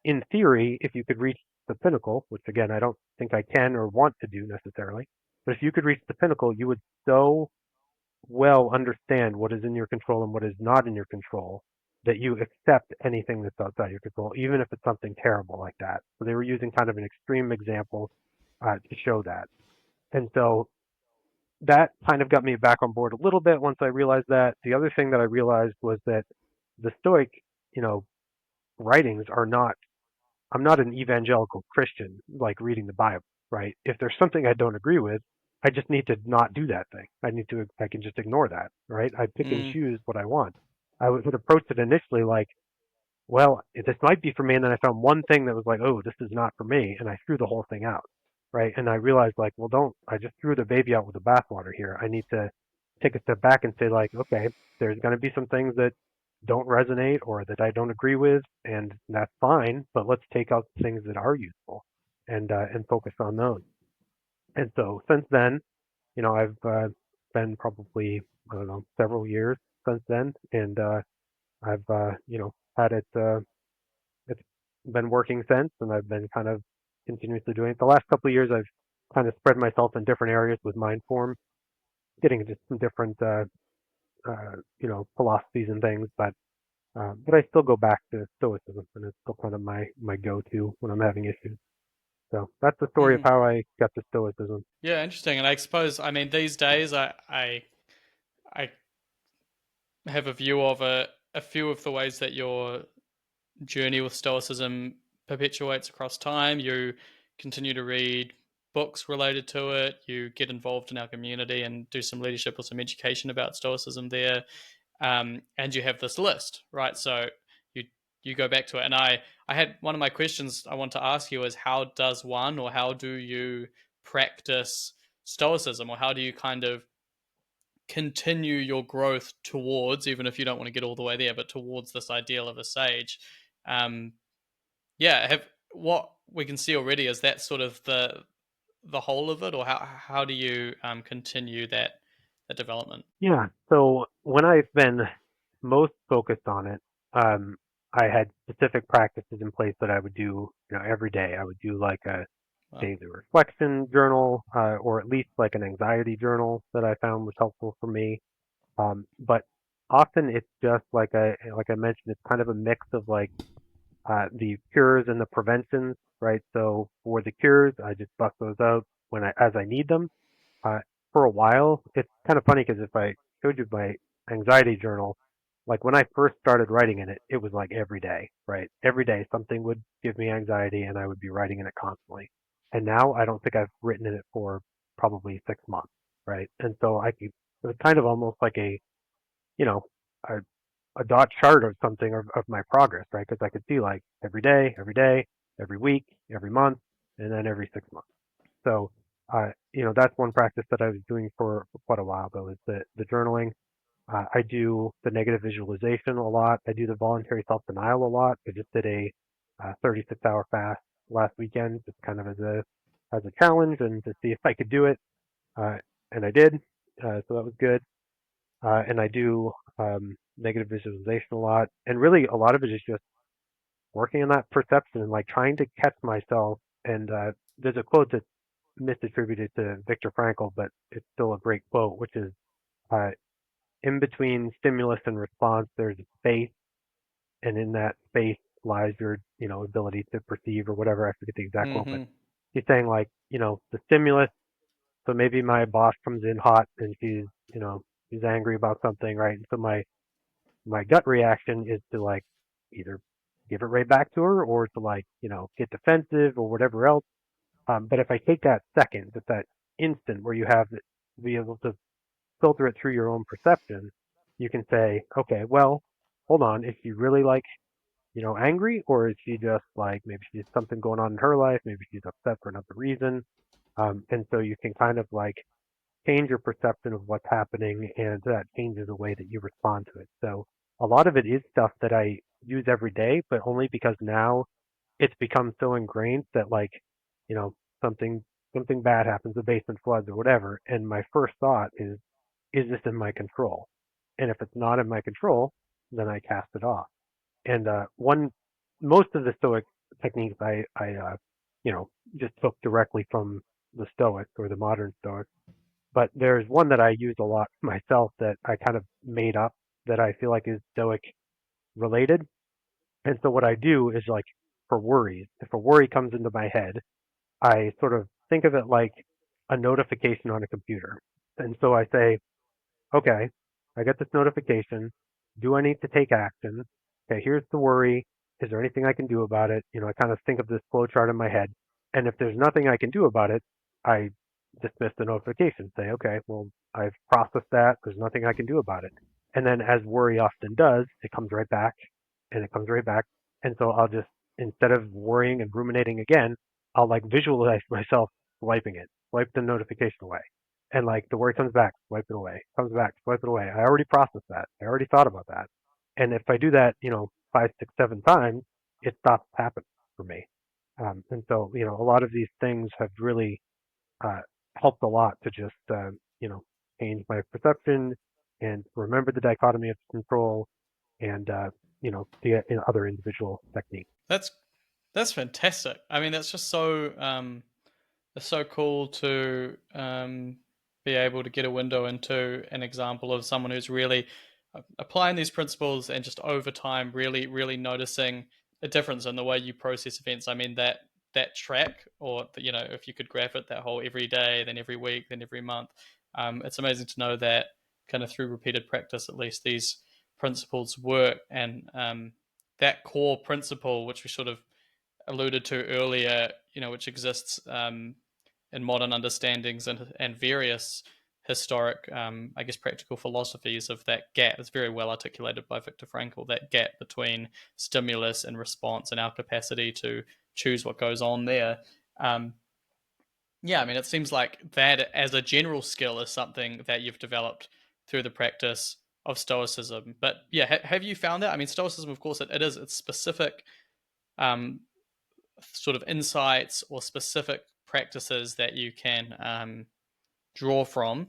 in theory, if you could reach the pinnacle, which again I don't think I can or want to do necessarily, but if you could reach the pinnacle, you would so well understand what is in your control and what is not in your control that you accept anything that's outside your control, even if it's something terrible like that. So they were using kind of an extreme example to show that. And so that kind of got me back on board a little bit once I realized that. The other thing that I realized was that the Stoic, you know, writings are not I'm not an evangelical Christian like reading the Bible, right? If there's something I don't agree with, I just need to not do that thing. I can just ignore that, right? I pick and Mm, choose what I want. I would approach it initially like, well, this might be for me, and then I found one thing that was like, oh, this is not for me, and I threw the whole thing out, right? And I realized like, well, don't I just threw the baby out with the bathwater here? I need to take a step back and say like, okay, there's going to be some things that don't resonate or that I don't agree with, and that's fine. But let's take out the things that are useful and focus on those. And so since then, I've been probably I don't know several years since then, and I've had it. It's been working since, and I've been kind of continuously doing it. The last couple of years, I've kind of spread myself in different areas with Mindform, getting into some different philosophies and things, but I still go back to Stoicism, and it's still kind of my go-to when I'm having issues. So that's the story of mm. how I got to Stoicism. Yeah, interesting. And I suppose, I mean, these days, I have a view of a few of the ways that your journey with Stoicism perpetuates across time. You continue to read books related to it. You get involved in our community and do some leadership or some education about Stoicism there. And you have this list, right? So you you go back to it. And I had one of my questions I want to ask you is how does one or how do you practice Stoicism, or how do you kind of continue your growth towards, even if you don't want to get all the way there, but towards this ideal of a sage? Um, yeah, have what we can see already is that sort of the whole of it, or how do you continue that development? Yeah. So when I've been most focused on it, um, I had specific practices in place that I would do, every day. I would do like a Well, daily reflection journal, or at least like an anxiety journal that I found was helpful for me. But often it's just like I mentioned, it's kind of a mix of like the cures and the preventions, right? So for the cures, I just bust those out as I need them. Uh, for a while, it's kind of funny because if I showed you my anxiety journal, like when I first started writing in it, it was like every day, right? Every day something would give me anxiety, and I would be writing in it constantly. And now I don't think I've written in it for probably 6 months, right? And so it was kind of almost like you know, a, a dot chart or something of my progress, right? Because I could see like every day, every week, every month, and then every 6 months. So, that's one practice that I was doing for quite a while, though, is the journaling. I do the negative visualization a lot. I do the voluntary self denial a lot. I just did a 36-hour fast last weekend, just kind of as a challenge and to see if I could do it. Uh, and I did, so that was good. And I do negative visualization a lot, and really a lot of it is just working on that perception and like trying to catch myself. And there's a quote that's misattributed to Viktor Frankl, but it's still a great quote, which is uh, in between stimulus and response, there's a space, and in that space lies your, ability to perceive or whatever. I forget the exact quote, but Mm-hmm. he's saying like, the stimulus. So maybe my boss comes in hot and she's angry about something, right? And so my gut reaction is to like either give it right back to her or to like, get defensive or whatever else. But if I take that second, just that instant where you have to be able to filter it through your own perception, you can say, okay, well, hold on, is she really like, angry, or is she just like maybe she's something going on in her life, maybe she's upset for another reason. And so you can kind of like change your perception of what's happening, and that changes the way that you respond to it. So a lot of it is stuff that I use every day, but only because now it's become so ingrained that like, you know, something something bad happens, the basement floods or whatever, and my first thought is this in my control? And if it's not in my control, then I cast it off. And one most of the Stoic techniques I just took directly from the Stoics or the modern Stoics, but there's one that I use a lot myself that I kind of made up that I feel like is Stoic related. And so what I do is like for worries, if a worry comes into my head, I sort of think of it like a notification on a computer. And so I say, okay, I get this notification. Do I need to take action? Okay, here's the worry. Is there anything I can do about it? I kind of think of this flow chart in my head. And if there's nothing I can do about it, I dismiss the notification. Say, okay, well, I've processed that. There's nothing I can do about it. And then, as worry often does, it comes right back and it comes right back. And so I'll just, instead of worrying and ruminating again, I'll like visualize myself swiping it, swipe the notification away, and like the word comes back, swipe it away, comes back, swipe it away. I already processed that. I already thought about that. And if I do that, 5, 6, 7 times, it stops happening for me. And so, a lot of these things have really uh, helped a lot to just, change my perception and remember the dichotomy of control and, the other individual techniques. That's that's fantastic. I mean, that's just so it's so cool to be able to get a window into an example of someone who's really applying these principles and just over time really noticing a difference in the way you process events. I mean that track, or if you could graph it, that whole every day, then every week, then every month. It's amazing to know that kind of through repeated practice, at least these principles work, and that core principle, which we sort of alluded to earlier, which exists in modern understandings and various historic, I guess, practical philosophies of that gap. It's very well articulated by Viktor Frankl, that gap between stimulus and response and our capacity to choose what goes on there. Um, yeah, I mean, it seems like that as a general skill is something that you've developed through the practice of Stoicism. But yeah, have you found that? I mean, Stoicism, of course, it's specific um, sort of insights or specific practices that you can draw from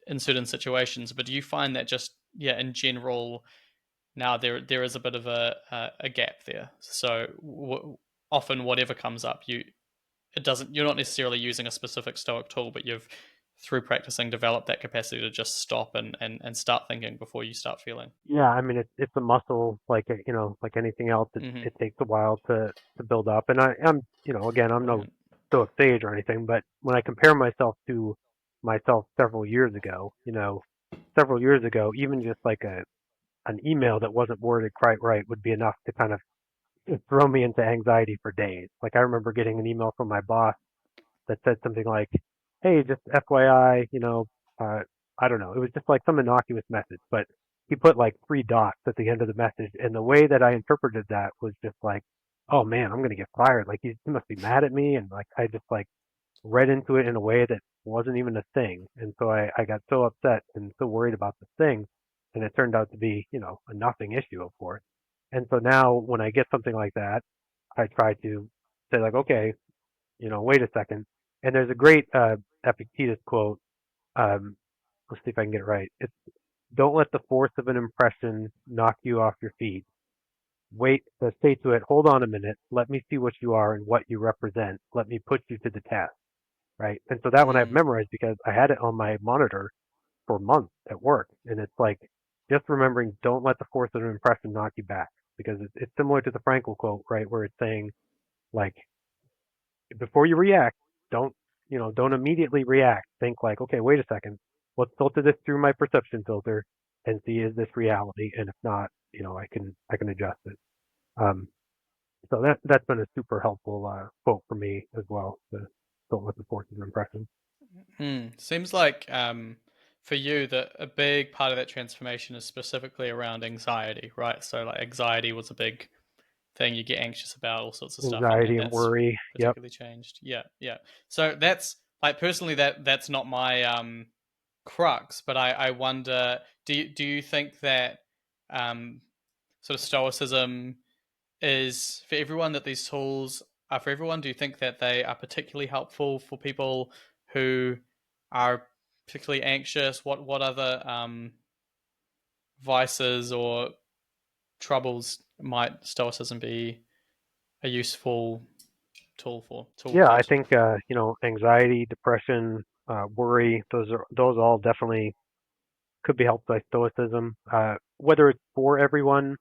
in certain situations. But do you find that just in general now there is a bit of a gap there? So often whatever comes up, you're not necessarily using a specific Stoic tool, but you've through practicing developed that capacity to just stop and start thinking before you start feeling. Yeah, I mean it's a muscle like like anything else. It Mm-hmm. takes a while to build up. And I'm again I'm no Brilliant. stoic sage or anything, but when I compare myself to myself several years ago, even just like an email that wasn't worded quite right would be enough to kind of throw me into anxiety for days. Like I remember getting an email from my boss that said something like, "Hey, just FYI, uh, I don't know." It was just like some innocuous message, but he put like 3 dots at the end of the message, and the way that I interpreted that was just like, "Oh man, I'm gonna get fired." Like he must be mad at me, and like I just like read into it in a way that wasn't even a thing, and so I got so upset and so worried about this thing, and it turned out to be a nothing issue, of course. And so now when I get something like that, I try to say like, okay, wait a second. And there's a great Epictetus quote. Um, let's see if I can get it right. It's don't let the force of an impression knock you off your feet. Wait, say to it, hold on a minute. Let me see what you are and what you represent. Let me put you to the test, right? And so that one I've Mm, memorized because I had it on my monitor for months at work. And it's like just remembering don't let the force of an impression knock you back because it's similar to the Frankel quote, right? Where it's saying, like, before you react, don't, don't immediately react. Think like, okay, wait a second. Let's filter this through my perception filter and see is this reality? And if not, I can adjust it. Um, so that's been a super helpful quote for me as well. To don't let the force of an impression. Seems like for you that a big part of that transformation is specifically around anxiety, right? So like anxiety was a big thing you get anxious about, all sorts of stuff, and Anxiety and that's worry. Yep. particularly changed. Yeah, yeah. So that's like personally that's not my crux, but I wonder, do you think that um sort of stoicism is for everyone, that these tools are for everyone? Do you think that they are particularly helpful for people who are particularly anxious? What other vices or troubles might stoicism be a useful Yeah, I toolkit? think anxiety, depression, worry. Those all definitely could be helped by stoicism. Whether it's for everyone,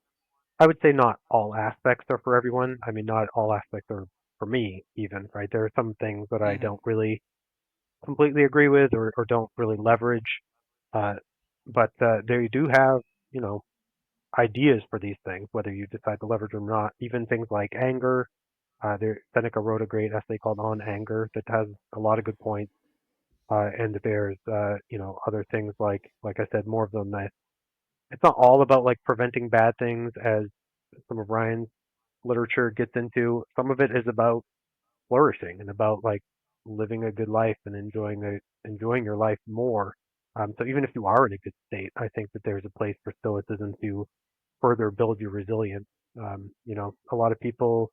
I would say not all aspects are for everyone. I mean, not all aspects are for me, even, right? There are some things that I Mm-hmm. don't really completely agree with or don't really leverage. Uh, but they do have, you know, ideas for these things, whether you decide to leverage them or not. Even things like anger. Seneca wrote a great essay called On Anger that has a lot of good points. And there's, other things like I said, more of them that it's not all about like preventing bad things as some of Ryan's literature gets into. Some of it is about flourishing and about like living a good life and enjoying your life more. So even if you are in a good state, I think that there's a place for stoicism to further build your resilience. A lot of people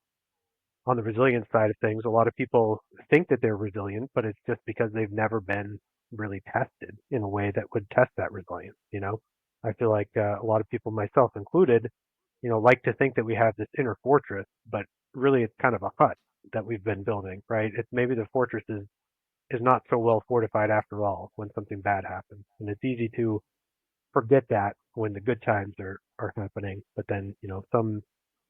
on the resilience side of things, a lot of people think that they're resilient, but it's just because they've never been really tested in a way that would test that resilience. I feel like a lot of people, myself included, like to think that we have this inner fortress, but really it's kind of a hut that we've been building, right? It's maybe the fortress is not so well fortified after all when something bad happens, and it's easy to forget that when the good times are happening, but then some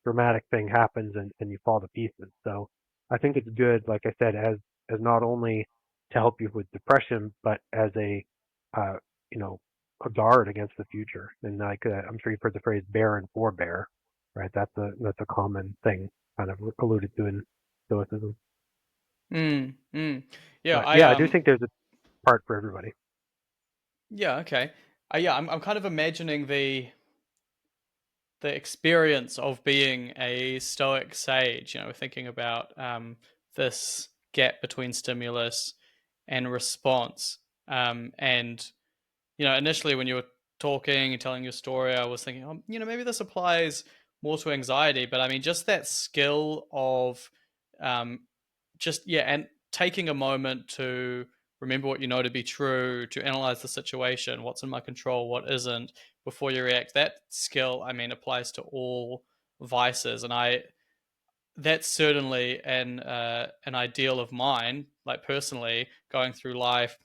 dramatic thing happens and you fall to pieces. So I think it's good, like I said, as not only to help you with depression, but as uh, you know a guard against the future. And like I'm sure you've heard the phrase "bear and forbear," right? That's a common thing, kind of alluded to in Stoicism. Mm, mm. Yeah, But I yeah, I do think there's a part for everybody. yeah, okay. Yeah, I'm kind of imagining the experience of being a stoic sage. We're thinking about this gap between stimulus and response. And initially when you were talking and telling your story, I was thinking, oh, maybe this applies more to anxiety. But I mean, just that skill of um, just yeah, and taking a moment to remember what you know to be true, to analyze the situation, what's in my control, what isn't, before you react. That skill, I mean, applies to all vices, and I that's certainly an ideal of mine. Like personally, going through life,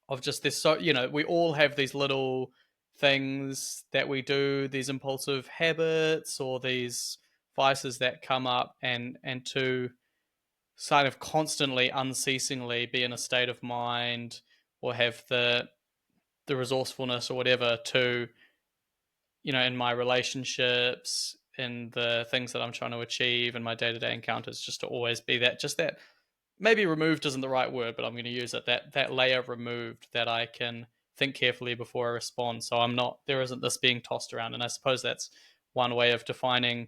of just this, so we all have these little things that we do, these impulsive habits or these vices that come up, and to kind of constantly, unceasingly be in a state of mind, or have the resourcefulness or whatever to, in my relationships, in the things that I'm trying to achieve in my day-to-day encounters, just to always be that, just that, maybe removed isn't the right word, but I'm going to use it, that layer removed, that I can think carefully before I respond, so there isn't this being tossed around. And I suppose that's one way of defining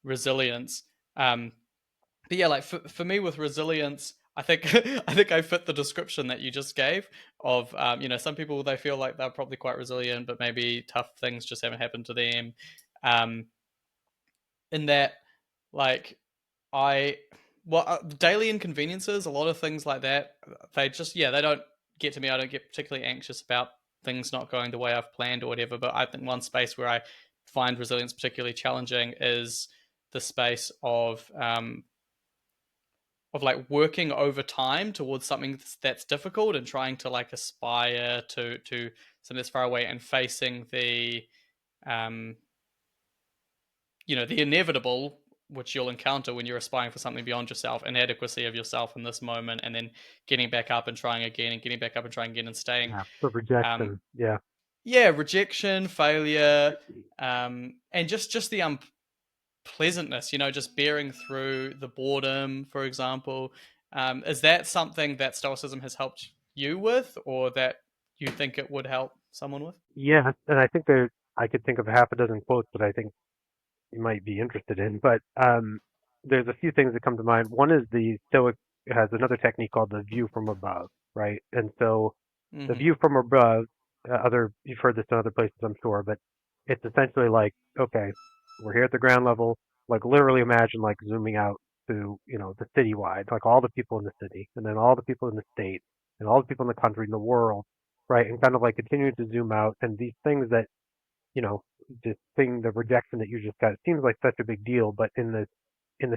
resilience. But yeah, like for me with resilience, I think I think I fit the description that you just gave of some people, they feel like they're probably quite resilient, but maybe tough things just haven't happened to them. Um, in that, like, I well, daily inconveniences, a lot of things like that. They just they don't get to me. I don't get particularly anxious about things not going the way I've planned or whatever. But I think one space where I find resilience particularly challenging is the space of like working over time towards something that's difficult and trying to like aspire to something that's far away and facing the um the inevitable, which you'll encounter when you're aspiring for something beyond yourself, inadequacy of yourself in this moment, and then getting back up and trying again and getting back up and trying again and staying. Yeah, the um rejection. Yeah, yeah, rejection, failure, and just the unpleasantness, just bearing through the boredom, for example. Is that something that stoicism has helped you with, or that you think it would help someone with? yeah, and I think I could think of half a dozen quotes that I think you might be interested in, but there's a few things that come to mind. One is the Stoic has another technique called the view from above, right? And so the Mm-hmm. view from above, other you've heard this in other places, I'm sure, but it's essentially like, okay, we're here at the ground level, like literally imagine like zooming out to the citywide, like all the people in the city, and then all the people in the state, and all the people in the country, in the world, right? And kind of like continuing to zoom out, and these things that you know, the rejection that you just got, it seems like such a big deal, but in the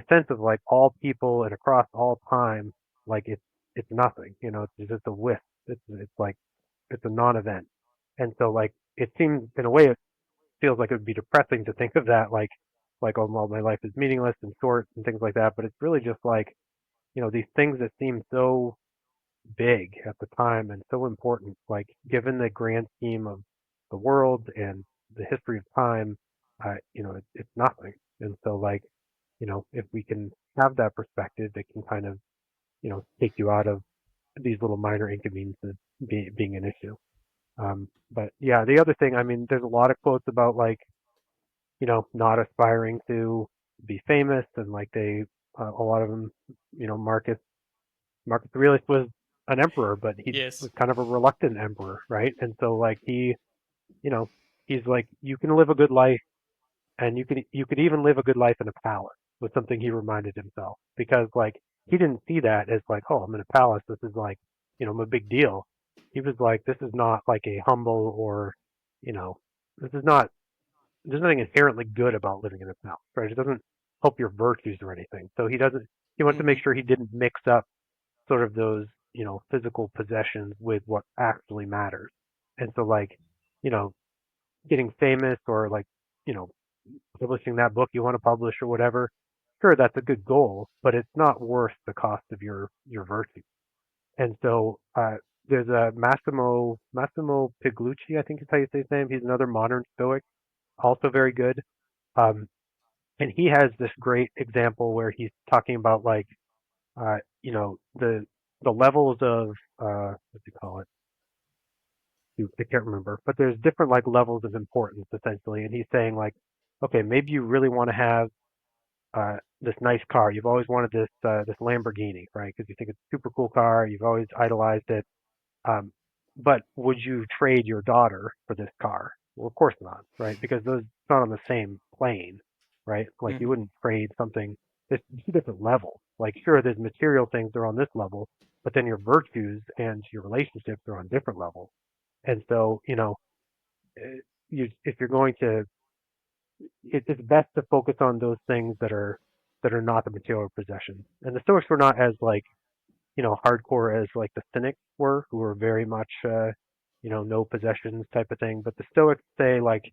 sense of like all people and across all time, like it's nothing, it's just a whiff. It's like it's a non-event, and so like it seems in a way it feels like it would be depressing to think of that like oh well my life is meaningless and short and things like that, but it's really just like these things that seem so big at the time and so important. Like given the grand scheme of the world and the history of time, it's nothing. And so like, if we can have that perspective, it can kind of, take you out of these little minor inconveniences being an issue. But yeah, the other thing, I mean, there's a lot of quotes about like, not aspiring to be famous and like a lot of them, Marcus Aurelius was an emperor, but he Yes. was kind of a reluctant emperor, right? And so like you know, he's like you can live a good life, and you could even live a good life in a palace. Was something he reminded himself because like he didn't see that as like oh I'm in a palace. This is like I'm a big deal. He was like this is not like a humble or you know this is not there's nothing inherently good about living in a palace, right? It doesn't help your virtues or anything. So he wanted to make Mm-hmm. sure he didn't mix up sort of those physical possessions with what actually matters. And so like you know getting famous or like you know publishing that book you want to publish or whatever, sure that's a good goal, but it's not worth the cost of your virtue. And so there's a Massimo Piglucci, I think is how you say his name. He's another modern Stoic, also very good. Um, and he has this great example where he's talking about like the levels of what do you call it? I can't remember, but there's different like levels of importance essentially. And he's saying like, okay, maybe you really want to have this nice car. You've always wanted this Lamborghini, right? Because you think it's a super cool car. You've always idolized it. Um, but would you trade your daughter for this car? Well, of course not, right? Because those it's not on the same plane, right? Like you Mm-hmm. wouldn't trade something. It's two different levels. Like sure, there's material things that are on this level, but then your virtues and your relationships are on different levels. And so, eh, if you're going to, it's best to focus on those things that are not the material possessions. And the Stoics were not as like hardcore as like the Cynics were, who were very much no possessions type of thing. But the Stoics say like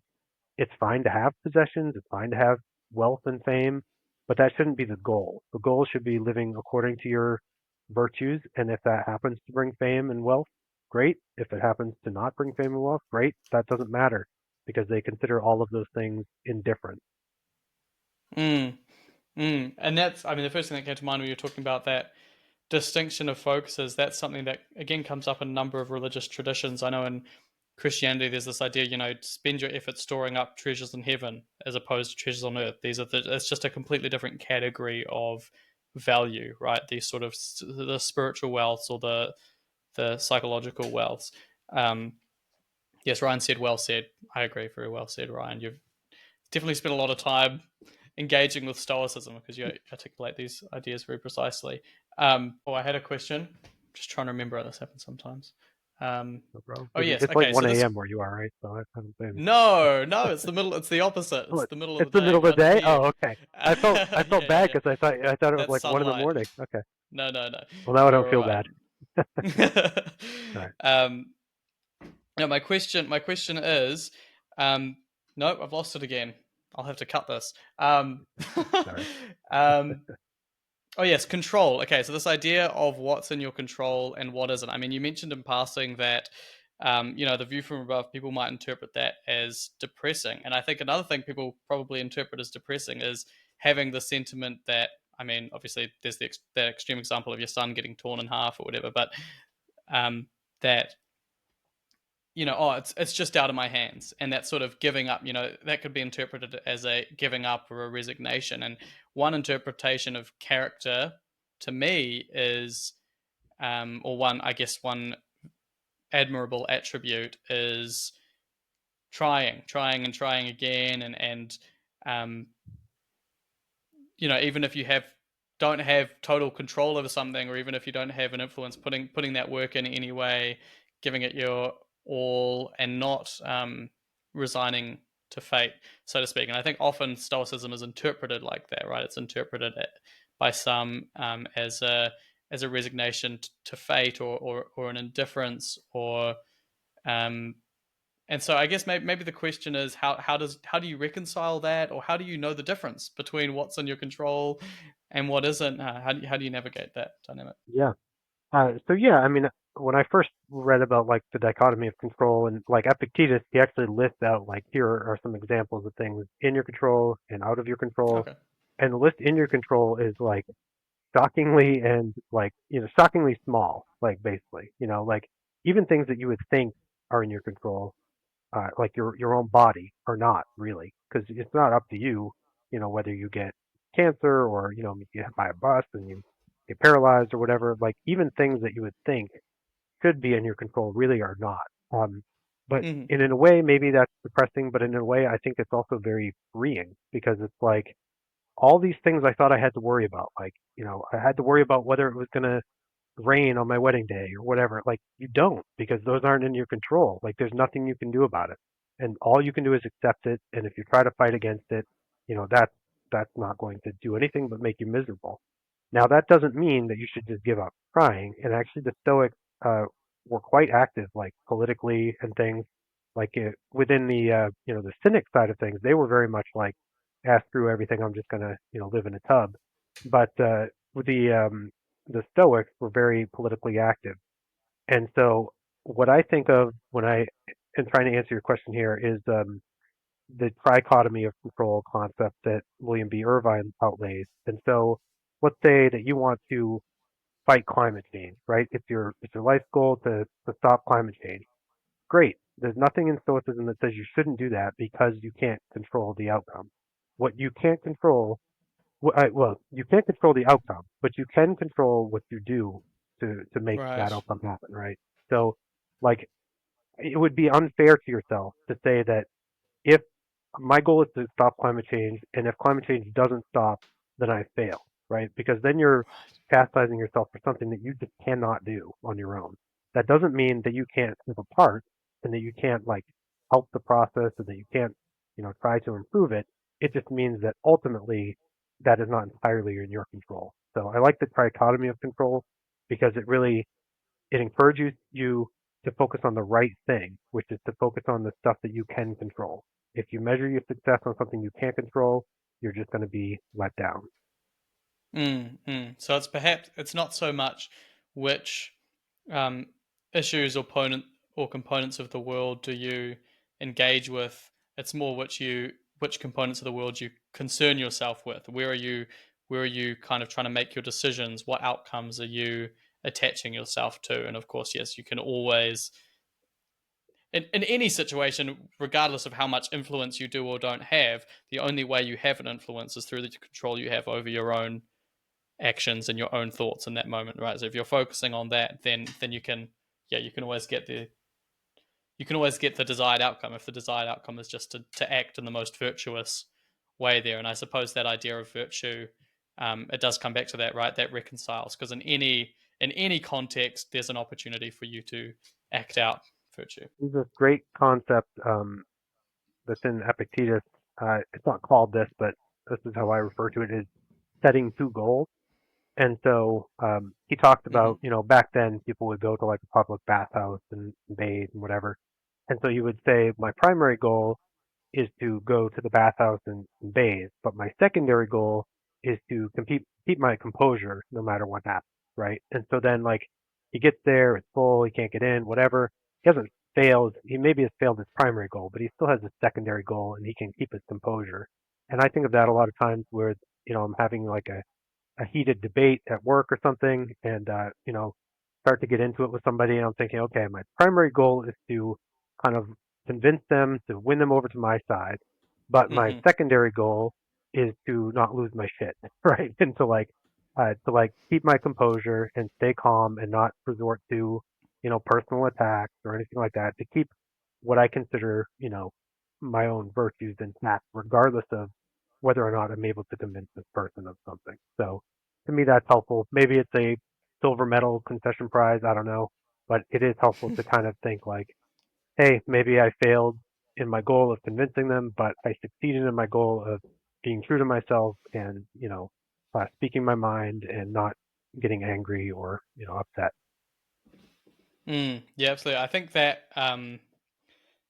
it's fine to have possessions, it's fine to have wealth and fame, but that shouldn't be the goal. The goal should be living according to your virtues, and if that happens to bring fame and wealth, great. If it happens to not bring fame and wealth, great. That doesn't matter because they consider all of those things indifferent. Mm. Mm. And that's, I mean, the first thing that came to mind when you were talking about that distinction of focuses, that's something that again comes up in a number of religious traditions. I know in Christianity, there's this idea, spend your effort storing up treasures in heaven as opposed to treasures on earth. It's just a completely different category of value, right? These sort of the spiritual wealths or the psychological wealths. Um, yes, Ryan said, well said. I agree, very well said, Ryan. You've definitely spent a lot of time engaging with Stoicism, because you articulate these ideas very precisely. I had a question. Just trying to remember. This happens sometimes. No problem. Oh yes. It's like Okay. So 1 this. a.m. where you are, right? So I don't blame you. No, it's the middle. It's the opposite. Oh, It's the middle of it's the the day middle of the for day. you. Oh, okay. I felt Yeah, bad yeah. because I thought it was That's like 1 in the sunlight. morning. Okay. No, no, no. Well, now I don't You're feel all bad. right. All right. um, now my question is, um, nope, I've lost it again. I'll have to cut this. Sorry. um, oh yes, control. Okay, so this idea of what's in your control and what isn't. I mean, you mentioned in passing that, the view from above, people might interpret that as depressing, and I think another thing people probably interpret as depressing is having the sentiment that. I mean, obviously, there's that extreme example of your son getting torn in half or whatever, but um, that it's just out of my hands, and that sort of giving up, that could be interpreted as a giving up or a resignation. And one interpretation of character to me is, or one, I guess, one admirable attribute is trying and trying again, and um, even if you don't have total control over something, or even if you don't have an influence, putting that work in anyway, giving it your all, and not resigning to fate, so to speak. And I think often Stoicism is interpreted like that, right? It's interpreted by some as a resignation to fate, or an indifference, or um, and so I guess maybe the question is, how do you reconcile that, or how do you know the difference between what's in your control and what isn't? How do you navigate that dynamic? Yeah. So yeah, I mean, when I first read about like the dichotomy of control and like Epictetus, he actually lists out like here are some examples of things in your control and out of your control, Okay. and the list in your control is like shockingly and like shockingly small, like basically, like even things that you would think are in your control, like your own body, are not really, because it's not up to you, whether you get cancer or you get hit by a bus and you get paralyzed or whatever. Like even things that you would think should be in your control really are not. But Mm-hmm. in a way, maybe that's depressing. But in a way, I think it's also very freeing because it's like all these things I thought I had to worry about. Like I had to worry about whether it was gonna rain on my wedding day or whatever. Like you don't, because those aren't in your control. Like there's nothing you can do about it. And all you can do is accept it. And if you try to fight against it, that's not going to do anything but make you miserable. Now that doesn't mean that you should just give up trying. And actually the Stoics were quite active, like politically and things. Like within the the cynic side of things, they were very much like, screw everything. I'm just gonna live in a tub. But with the Stoics were very politically active. And so what I think of when I am trying to answer your question here is the trichotomy of control concept that William B. Irvine outlays. And so let's say that you want to fight climate change, right? It's your life goal to stop climate change. Great. There's nothing in Stoicism that says you shouldn't do that because you can't control the outcome. What you can't control well, you can't control the outcome, but you can control what you do to make that Right. outcome happen, right? So, like, it would be unfair to yourself to say that if my goal is to stop climate change, and if climate change doesn't stop, then I fail, right? Because then you're chastising yourself for something that you just cannot do on your own. That doesn't mean that you can't have a part and that you can't like help the process and that you can't, try to improve it. It just means that ultimately that is not entirely in your control. So I like the trichotomy of control because it encourages you to focus on the right thing, which is to focus on the stuff that you can control. If you measure your success on something you can't control, you're just going to be let down. So it's not so much which um, issues or components of the world do you engage with. It's more which components of the world you concern yourself with. Where are you kind of trying to make your decisions? What outcomes are you attaching yourself to? And of course, yes, you can always, in any situation, regardless of how much influence you do or don't have, the only way you have an influence is through the control you have over your own actions and your own thoughts in that moment, right? So if you're focusing on that, then you can always get the desired outcome. If the desired outcome is just to act in the most virtuous way there. And I suppose that idea of virtue, it does come back to that, right? That reconciles, because in any context, there's an opportunity for you to act out virtue. There's this great concept that's in Epictetus. It's not called this, but this is how I refer to it: is setting two goals. And so he talked Mm-hmm. about, back then people would go to like a public bathhouse and bathe and whatever. And so he would say, my primary goal is to go to the bathhouse and bathe, but my secondary goal is to keep my composure no matter what happens, right? And so then like he gets there, it's full, he can't get in, whatever. He hasn't failed. He maybe has failed his primary goal, but he still has a secondary goal and he can keep his composure. And I think of that a lot of times where I'm having like a heated debate at work or something, and start to get into it with somebody, and I'm thinking, okay, my primary goal is to kind of convince them to win them over to my side, but my Mm-hmm. secondary goal is to not lose my shit, right? And to like keep my composure and stay calm and not resort to personal attacks or anything like that, to keep what I consider my own virtues intact, regardless of whether or not I'm able to convince this person of something. So to me, that's helpful. Maybe it's a silver medal concession prize. I don't know, but it is helpful to kind of think like, hey, maybe I failed in my goal of convincing them, but I succeeded in my goal of being true to myself and speaking my mind and not getting angry or upset. Yeah, absolutely. I think that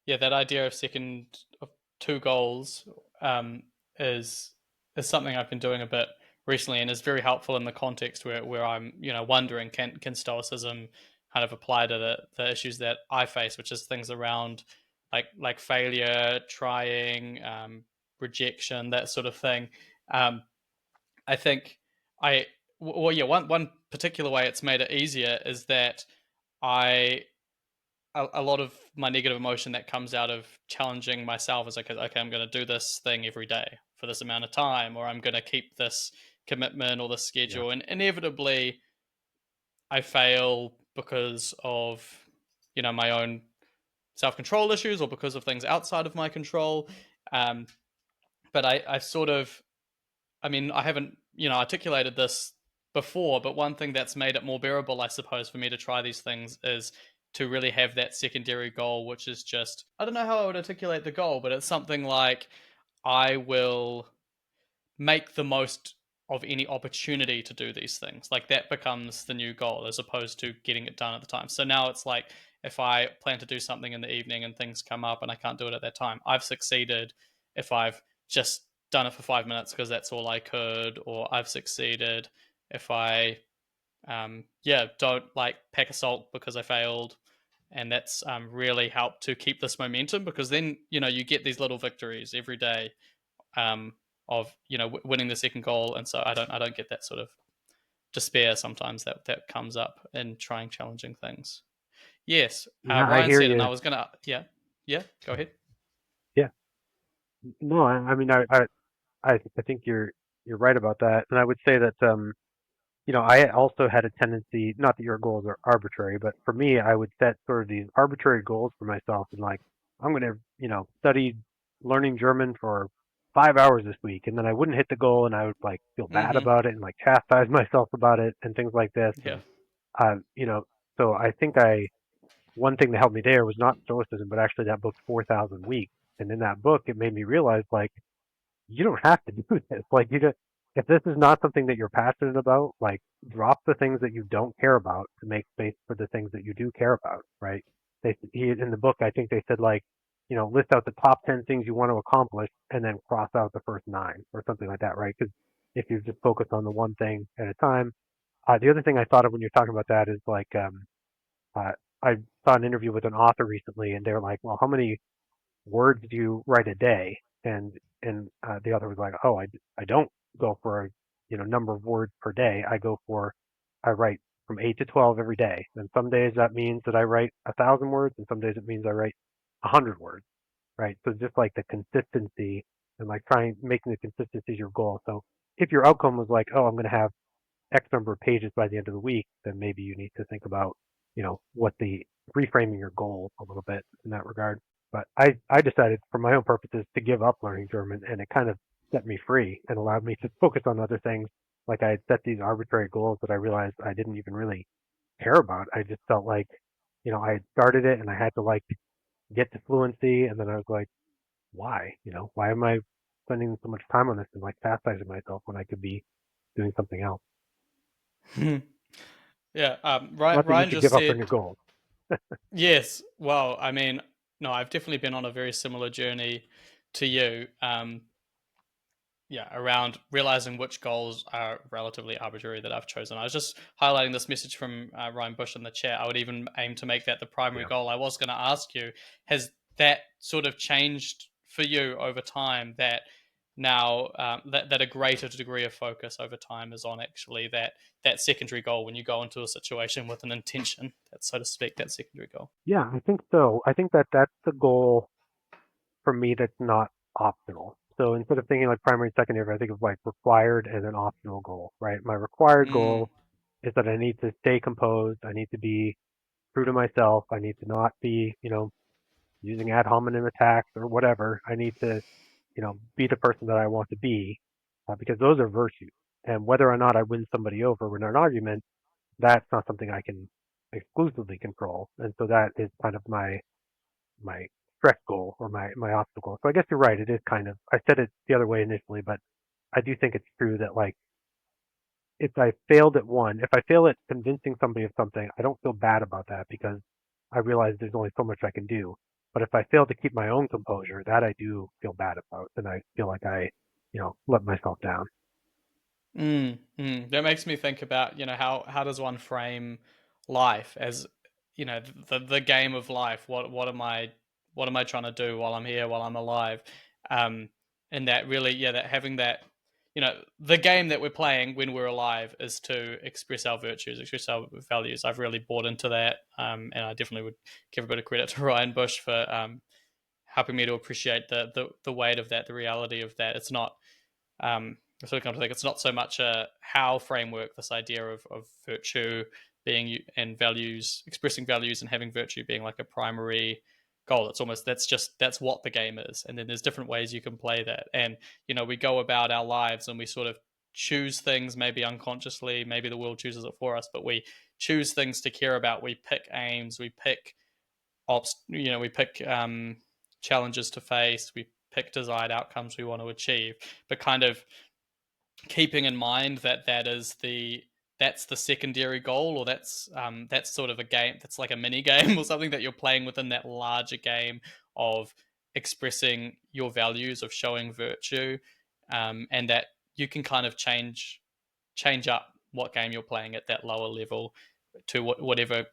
yeah, that idea of second of two goals um, is is something I've been doing a bit recently, and is very helpful in the context where I'm wondering, can Stoicism kind of apply to the issues that I face, which is things around like failure, trying, rejection, that sort of thing. Um, I think I well yeah, one particular way it's made it easier is that I a lot of my negative emotion that comes out of challenging myself is like, okay, I'm going to do this thing every day for this amount of time, or I'm going to keep this commitment or this Yeah. schedule. And inevitably, I fail because of, my own self control issues or because of things outside of my control. Um, but I sort of I mean, I haven't, articulated this before, but one thing that's made it more bearable, I suppose, for me to try these things is to really have that secondary goal, which is just, I don't know how I would articulate the goal, but it's something like I will make the most of any opportunity to do these things. Like that becomes the new goal as opposed to getting it done at the time. So now it's like if I plan to do something in the evening and things come up and I can't do it at that time, I've succeeded if I've just done it for 5 minutes because that's all I could, or I've succeeded if I don't like pack a salt because I failed. And that's really helped to keep this momentum, because then you get these little victories every day, um, of winning the second goal, and so I don't get that sort of despair sometimes that comes up in trying challenging things. Yes, Yeah, I Ryan hear said, and you. I was gonna yeah go ahead. Yeah. No, I mean, I think you're right about that, and I would say that I also had a tendency, not that your goals are arbitrary, but for me, I would set sort of these arbitrary goals for myself and like, I'm going to, study learning German for 5 hours this week. And then I wouldn't hit the goal and I would like feel bad Mm-hmm. about it and like chastise myself about it and things like this. Yeah. And, uh, you know, so I think one thing that helped me there was not Stoicism, but actually that book, 4,000 Weeks. And in that book, it made me realize like, you don't have to do this. Like you just, if this is not something that you're passionate about, like drop the things that you don't care about to make space for the things that you do care about, right? In the book, I think they said like, list out the top 10 things you want to accomplish and then cross out the first nine or something like that, right? Because if you just focus on the one thing at a time. The other thing I thought of when you're talking about that is like, uh, I saw an interview with an author recently and they're like, well, how many words do you write a day? And the other was like, oh, I don't go for a number of words per day. I write from 8 to 12 every day. And some days that means that I write 1,000 words, and some days it means I write 100 words. Right. So just like the consistency and like trying making the consistency your goal. So if your outcome was like, oh, I'm going to have X number of pages by the end of the week, then maybe you need to think about, what the reframing your goal a little bit in that regard. But I decided for my own purposes to give up learning German, and it kind of set me free and allowed me to focus on other things. Like I had set these arbitrary goals that I realized I didn't even really care about. I just felt like, I had started it and I had to like get to fluency, and then I was like, why? Why am I spending so much time on this and like chastising myself when I could be doing something else? Yeah, Not that you Ryan should just give up on said your goals. yes. Well, I mean, no, I've definitely been on a very similar journey to you. Yeah, around realizing which goals are relatively arbitrary that I've chosen. I was just highlighting this message from Ryan Bush in the chat. I would even aim to make that the primary Yeah. goal. I was going to ask you, has that sort of changed for you over time? That now that a greater degree of focus over time is on actually that secondary goal when you go into a situation with an intention, that so to speak, that secondary goal. Yeah, I think so. I think that that's the goal for me that's not optional. So instead of thinking like primary and secondary, I think of like required and an optional goal, right? My required Mm, goal is that I need to stay composed. I need to be true to myself. I need to not be, using ad hominem attacks or whatever. I need to, be the person that I want to be, because those are virtues. And whether or not I win somebody over in an argument, that's not something I can exclusively control. And so that is kind of my stretch goal or my obstacle. So I guess you're right. It is kind of, I said it the other way initially, but I do think it's true that like if I failed at one, if I fail at convincing somebody of something, I don't feel bad about that because I realize there's only so much I can do. But if I fail to keep my own composure, that I do feel bad about, and I feel like I, let myself down. That makes me think about how does one frame life as the game of life. What am I trying to do while I'm here, while I'm alive? Um, and that really, yeah, that having that, the game that we're playing when we're alive is to express our virtues, express our values. I've really bought into that, and I definitely would give a bit of credit to Ryan Bush for helping me to appreciate the weight of that, the reality of that. It's not I sort of come to think it's not so much a how framework, this idea of virtue being and values, expressing values and having virtue being like a primary goal. It's almost that's what the game is, and then there's different ways you can play that. And we go about our lives and we sort of choose things, maybe unconsciously, maybe the world chooses it for us, but we choose things to care about. We pick aims, we pick we pick challenges to face, we pick desired outcomes we want to achieve, but kind of keeping in mind that that's the secondary goal, or that's sort of a game that's like a mini game or something that you're playing within that larger game of expressing your values, of showing virtue, and that you can kind of change up what game you're playing at that lower level to whatever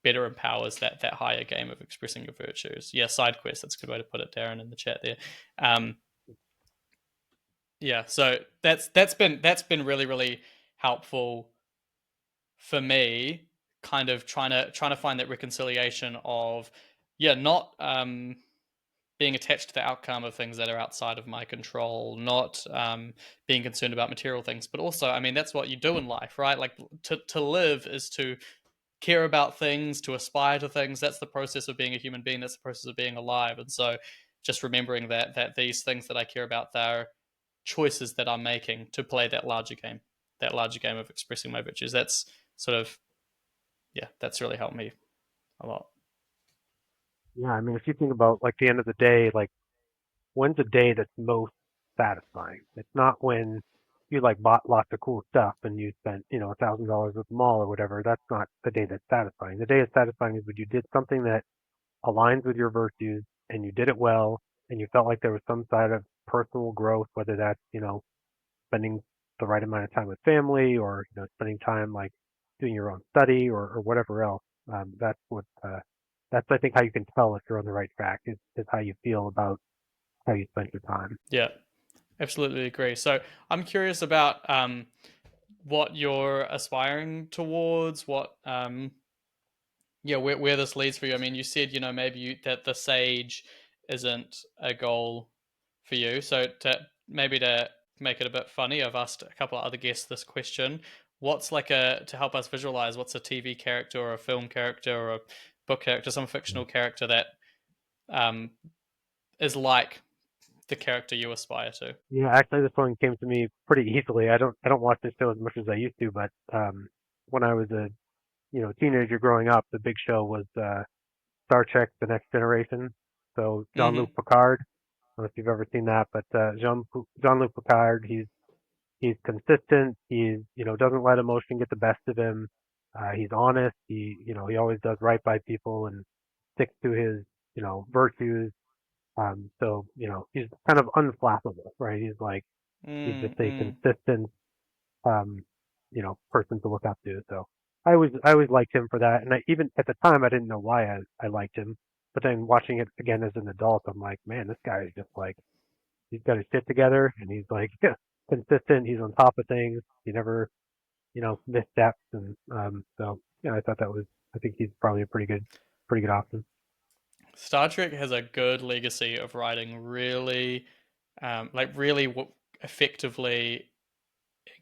better empowers that higher game of expressing your virtues. Yeah, side quest. That's a good way to put it, Darren, in the chat there. Um, yeah, so that's been really really helpful for me. Kind of trying to find that reconciliation of not being attached to the outcome of things that are outside of my control, not being concerned about material things, but also, I mean, that's what you do in life, right? Like to live is to care about things, to aspire to things. That's the process of being a human being. That's the process of being alive. And so, just remembering that these things that I care about, they're choices that I'm making to play that larger game of expressing my virtues. That's sort of that's really helped me a lot. Yeah, I mean, if you think about like the end of the day, like when's a day that's most satisfying? It's not when you like bought lots of cool stuff and you spent, $1,000 at the mall or whatever. That's not the day that's satisfying. The day that's satisfying is when you did something that aligns with your virtues and you did it well and you felt like there was some side of personal growth, whether that's, spending the right amount of time with family or, spending time like doing your own study or whatever else. That's what, that's, I think, how you can tell if you're on the right track is how you feel about how you spent your time. Yeah, absolutely agree. So I'm curious about what you're aspiring towards, what where this leads for you. I mean, you said maybe that the sage isn't a goal for you. So to make it a bit funny, I've asked a couple of other guests this question. What's like a to help us visualize what's a TV character or a film character or a book character, some fictional character that um, is like the character you aspire to? Yeah, actually, this one came to me pretty easily. I don't watch this show as much as I used to, but when I was a teenager growing up, the big show was Star Trek: The Next Generation. So Mm-hmm. Jean-Luc Picard. I don't know if you've ever seen that, but Jean-Luc Picard, he's consistent. He's doesn't let emotion get the best of him. He's honest. He always does right by people and sticks to his virtues. So he's kind of unflappable, right? He's just a Mm-hmm. consistent person to look up to. So I always liked him for that. And even at the time I didn't know why I liked him. But then watching it again as an adult, I'm like, man, this guy is just like he's got his shit together and he's like consistent, he's on top of things, he never, missteps and so yeah, I think he's probably a pretty good option. Star Trek has a good legacy of writing really, really effectively,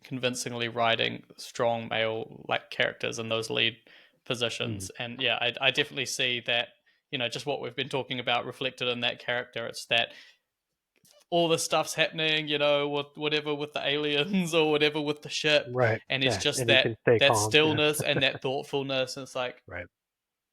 convincingly writing strong male like characters in those lead Mm, positions. And yeah, I definitely see that. Just what we've been talking about reflected in that character. It's that all the stuff's happening, with whatever with the aliens or whatever with the ship, right. and it's Yeah, just and he that can stay that calm. Yeah. stillness and that thoughtfulness. And it's like, Right.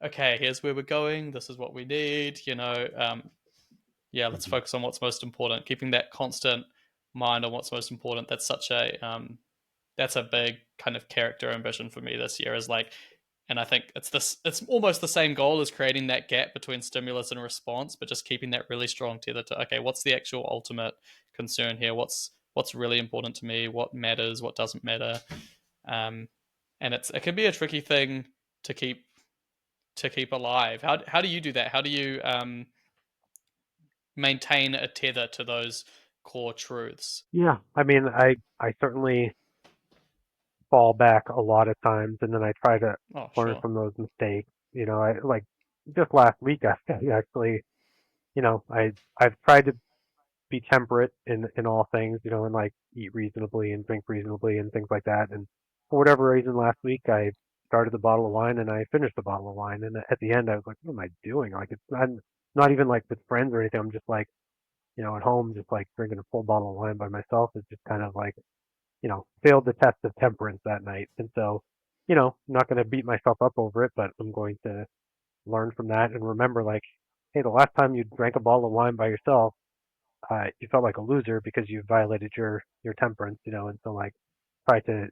okay, here's where we're going. This is what we need. Yeah, let's Hmm. focus on what's most important. Keeping that constant mind on what's most important. That's a big kind of character ambition for me this year. Is like, and I think it's almost the same goal as creating that gap between stimulus and response, but just keeping that really strong tether to, okay, what's the actual ultimate concern here? What's really important to me? What matters? What doesn't matter? Um, and it can be a tricky thing to keep alive. How do you do that? How do you maintain a tether to those core truths? Yeah, I mean, I certainly fall back a lot of times, and then I try to Oh, learn sure. from those mistakes. I like just last week I actually I've tried to be temperate in all things, and like eat reasonably and drink reasonably and things like that. And for whatever reason, last week I started the bottle of wine and I finished the bottle of wine. And at the end, I was like, what am I doing? Like it's not even like with friends or anything. I'm just like at home, just like drinking a full bottle of wine by myself. It's just kind of like failed the test of temperance that night. And so I'm not going to beat myself up over it, but I'm going to learn from that and remember like, hey, the last time you drank a bottle of wine by yourself, you felt like a loser because you violated your temperance, and so like try to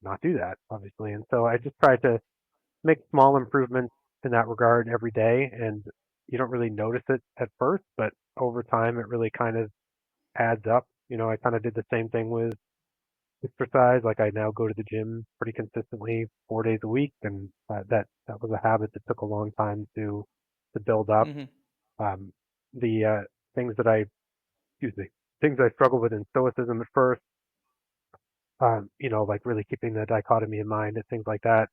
not do that, obviously. And so I just try to make small improvements in that regard every day, and you don't really notice it at first, but over time it really kind of adds up. I kind of did the same thing with exercise. Like I now go to the gym pretty consistently 4 days a week, and that was a habit that took a long time to build up. Mm-hmm. Um, the things that I excuse me, things I struggled with in Stoicism at first, like really keeping the dichotomy in mind and things like that.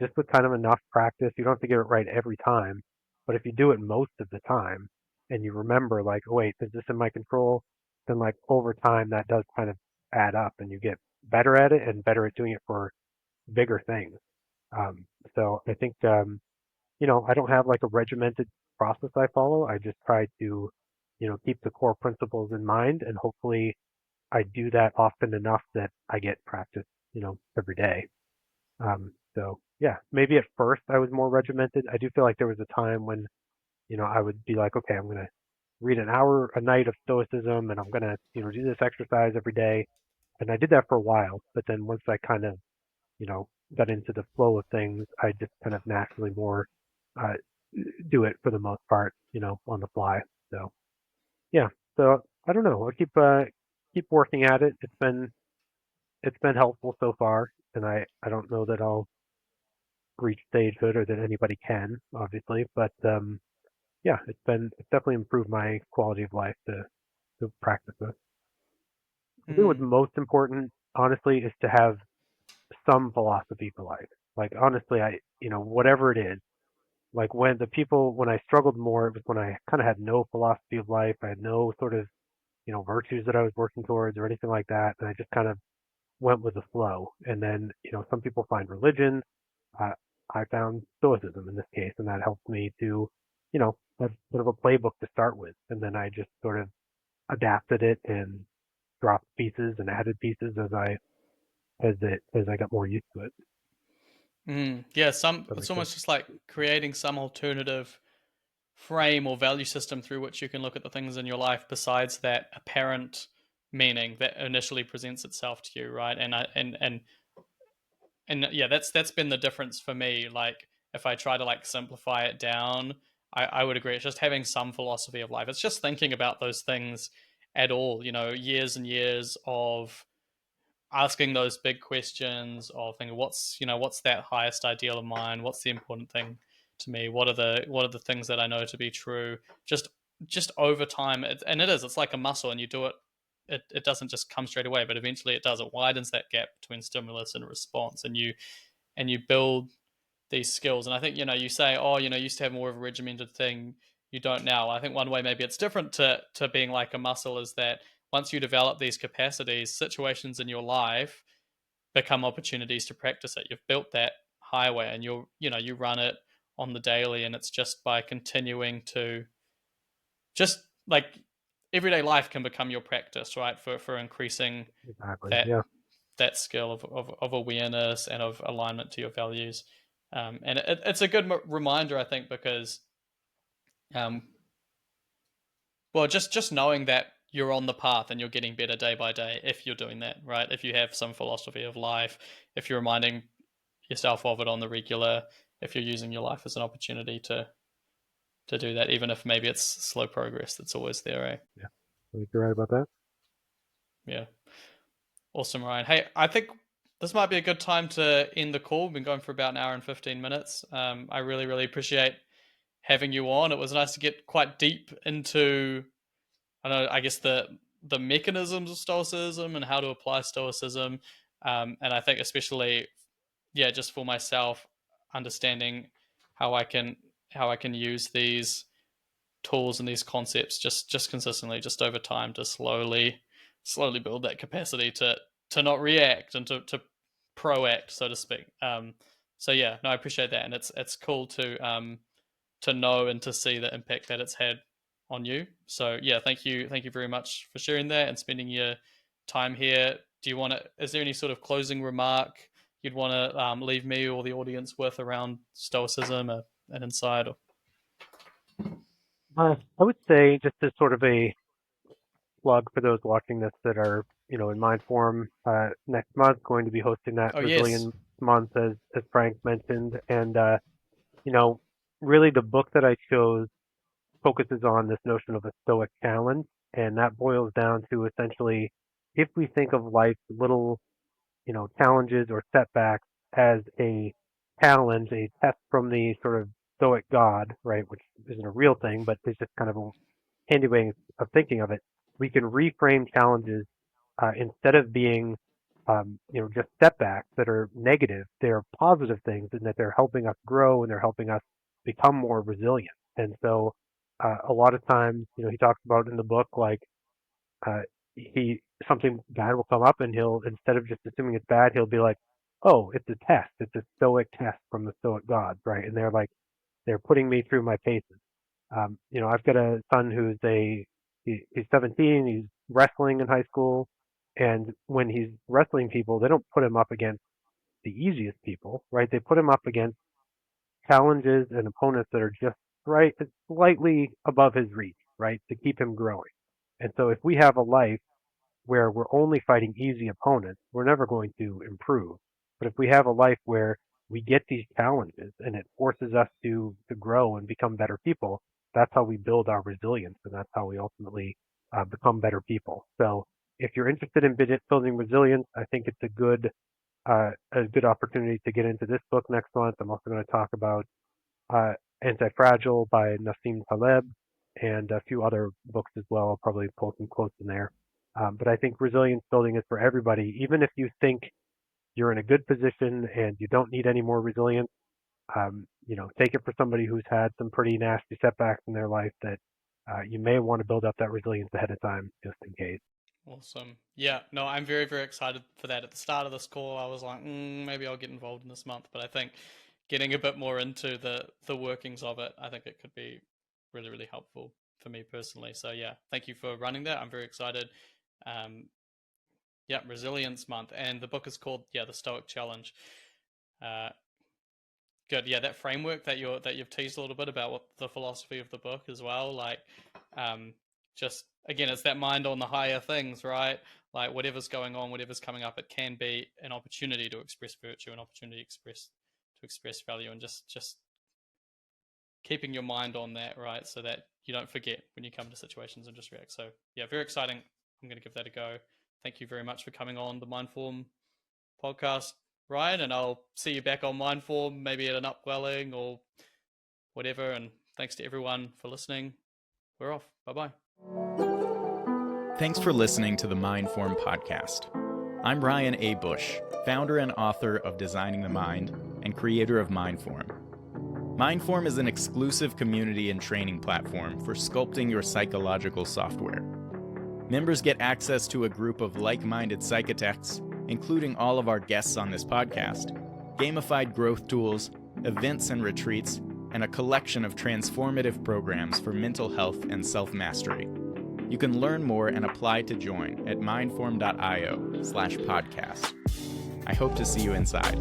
Just with kind of enough practice, you don't have to get it right every time, but if you do it most of the time and you remember, like, oh, wait, is this in my control? Then, like, over time, that does kind of add up and you get better at it and better at doing it for bigger things. So I think, I don't have like a regimented process I follow. I just try to, keep the core principles in mind and hopefully I do that often enough that I get practice, every day. So yeah, maybe at first I was more regimented. I do feel like there was a time when, I would be like, okay, I'm going to read an hour a night of stoicism and I'm going to, do this exercise every day. And I did that for a while, but then once I kind of, you know, got into the flow of things, I just kind of naturally more, uh, do it for the most part, on the fly. So yeah, so I don't know. I'll keep working at it. It's been helpful so far, and I don't know that I'll reach stagehood or that anybody can, obviously, but yeah, it's definitely improved my quality of life to practice this. I think what's Mm. most important, honestly, is to have some philosophy for life. Like honestly, whatever it is, like when I struggled more, it was when I kind of had no philosophy of life. I had no sort of virtues that I was working towards or anything like that, and I just kind of went with the flow. And then, some people find religion. Uh, I found Stoicism in this case, and that helped me to, have sort of a playbook to start with. And then I just sort of adapted it and dropped pieces and added pieces as I got more used to it. Yeah, That it's makes sense. almost just like creating some alternative frame or value system through which you can look at the things in your life besides that apparent meaning that initially presents itself to you, right? And yeah, that's been the difference for me. Like if I try to like simplify it down, I would agree. It's just having some philosophy of life. It's just thinking about those things at all. Years and years of asking those big questions of thinking what's that highest ideal of mine, what's the important thing to me, what are the things that I know to be true, just over time. And it's like a muscle, and you do it doesn't just come straight away, but eventually it does. It widens that gap between stimulus and response, and you build these skills. And I think you say, oh, you used to have more of a regimented thing, you don't now. I think one way maybe it's different to being like a muscle is that once you develop these capacities, situations in your life become opportunities to practice it. You've built that highway, and you run it on the daily, and it's just by continuing to just like everyday life can become your practice, right? For increasing Exactly. that Yeah. that skill of awareness and of alignment to your values. And it's a good reminder, I think, because um, well, just knowing that you're on the path and you're getting better day by day if you're doing that, right? If you have some philosophy of life, if you're reminding yourself of it on the regular, if you're using your life as an opportunity to do that, even if maybe it's slow progress, that's always there, eh? Yeah. I think you're right about that. Yeah. Awesome, Ryan. Hey, I think this might be a good time to end the call. We've been going for about an hour and 15 minutes. I really, really appreciate having you on. It was nice to get quite deep into, I guess the mechanisms of Stoicism and how to apply Stoicism. And I think especially, yeah, just for myself, understanding how I can how I can use these tools and these concepts just consistently, just over time, to slowly build that capacity to not react and to proact, so to speak. So yeah, no, I appreciate that, and it's cool to know and to see the impact that it's had on you. So yeah, thank you very much for sharing that and spending your time here. Do you want to? Is there any sort of closing remark you'd want to leave me or the audience with around Stoicism, an insight? Or I would say just as sort of a plug for those watching this that are, in Mindform, next month going to be hosting that oh yes, Resilience Month as Frank mentioned, and you know, really the book that I chose focuses on this notion of a Stoic challenge, and that boils down to essentially if we think of life's little, challenges or setbacks as a challenge, a test from the sort of Stoic God, right, which isn't a real thing, but it's just kind of a handy way of thinking of it. We can reframe challenges instead of being, just setbacks that are negative. They're positive things, in that they're helping us grow and they're helping us become more resilient. And so, a lot of times, he talks about in the book, like uh, he something bad will come up, and he'll, instead of just assuming it's bad, he'll be like, "Oh, it's a test. It's a Stoic test from the Stoic gods, right?" And they're putting me through my paces. I've got a son he's 17. He's wrestling in high school, and when he's wrestling people, they don't put him up against the easiest people, right? They put him up against challenges and opponents that are just right, slightly above his reach, right, to keep him growing. And so, if we have a life where we're only fighting easy opponents, we're never going to improve. But if we have a life where we get these challenges and it forces us to grow and become better people, that's how we build our resilience, and that's how we ultimately become better people. So if you're interested in building resilience, I think it's a good opportunity to get into this book next month. I'm also going to talk about uh, Anti-Fragile by Nassim Taleb, and a few other books as well. I'll probably pull some quotes in there. But I think resilience building is for everybody. Even if you think you're in a good position and you don't need any more resilience, take it for somebody who's had some pretty nasty setbacks in their life, that you may want to build up that resilience ahead of time just in case. awesome. Yeah, no, I'm very, very excited for that. At the start of this call, I was like, maybe I'll get involved in this month. But I think getting a bit more into the workings of it, I think it could be really, really helpful. for me personally. So yeah, thank you for running that. I'm very excited. Resilience month, and the book is called the Stoic Challenge. Good. Yeah, that framework that you've teased a little bit about what the philosophy of the book as well. Like, just again, it's that mind on the higher things, right? Like whatever's going on, whatever's coming up, it can be an opportunity to express virtue, an opportunity to express value, and just keeping your mind on that, right, so that you don't forget when you come to situations and just react. So yeah, very exciting. I'm going to give that a go. Thank you very much for coming on the Mindform podcast, Ryan, and I'll see you back on Mindform, maybe at an upwelling or whatever. And thanks to everyone for listening. We're off. Bye-bye. Thanks for listening to the Mindform podcast. I'm Ryan A. Bush, founder and author of Designing the Mind and creator of Mindform. Mindform is an exclusive community and training platform for sculpting your psychological software. Members get access to a group of like-minded psychotechs, including all of our guests on this podcast, gamified growth tools, events and retreats, and a collection of transformative programs for mental health and self-mastery. You can learn more and apply to join at mindform.io/podcast. I hope to see you inside.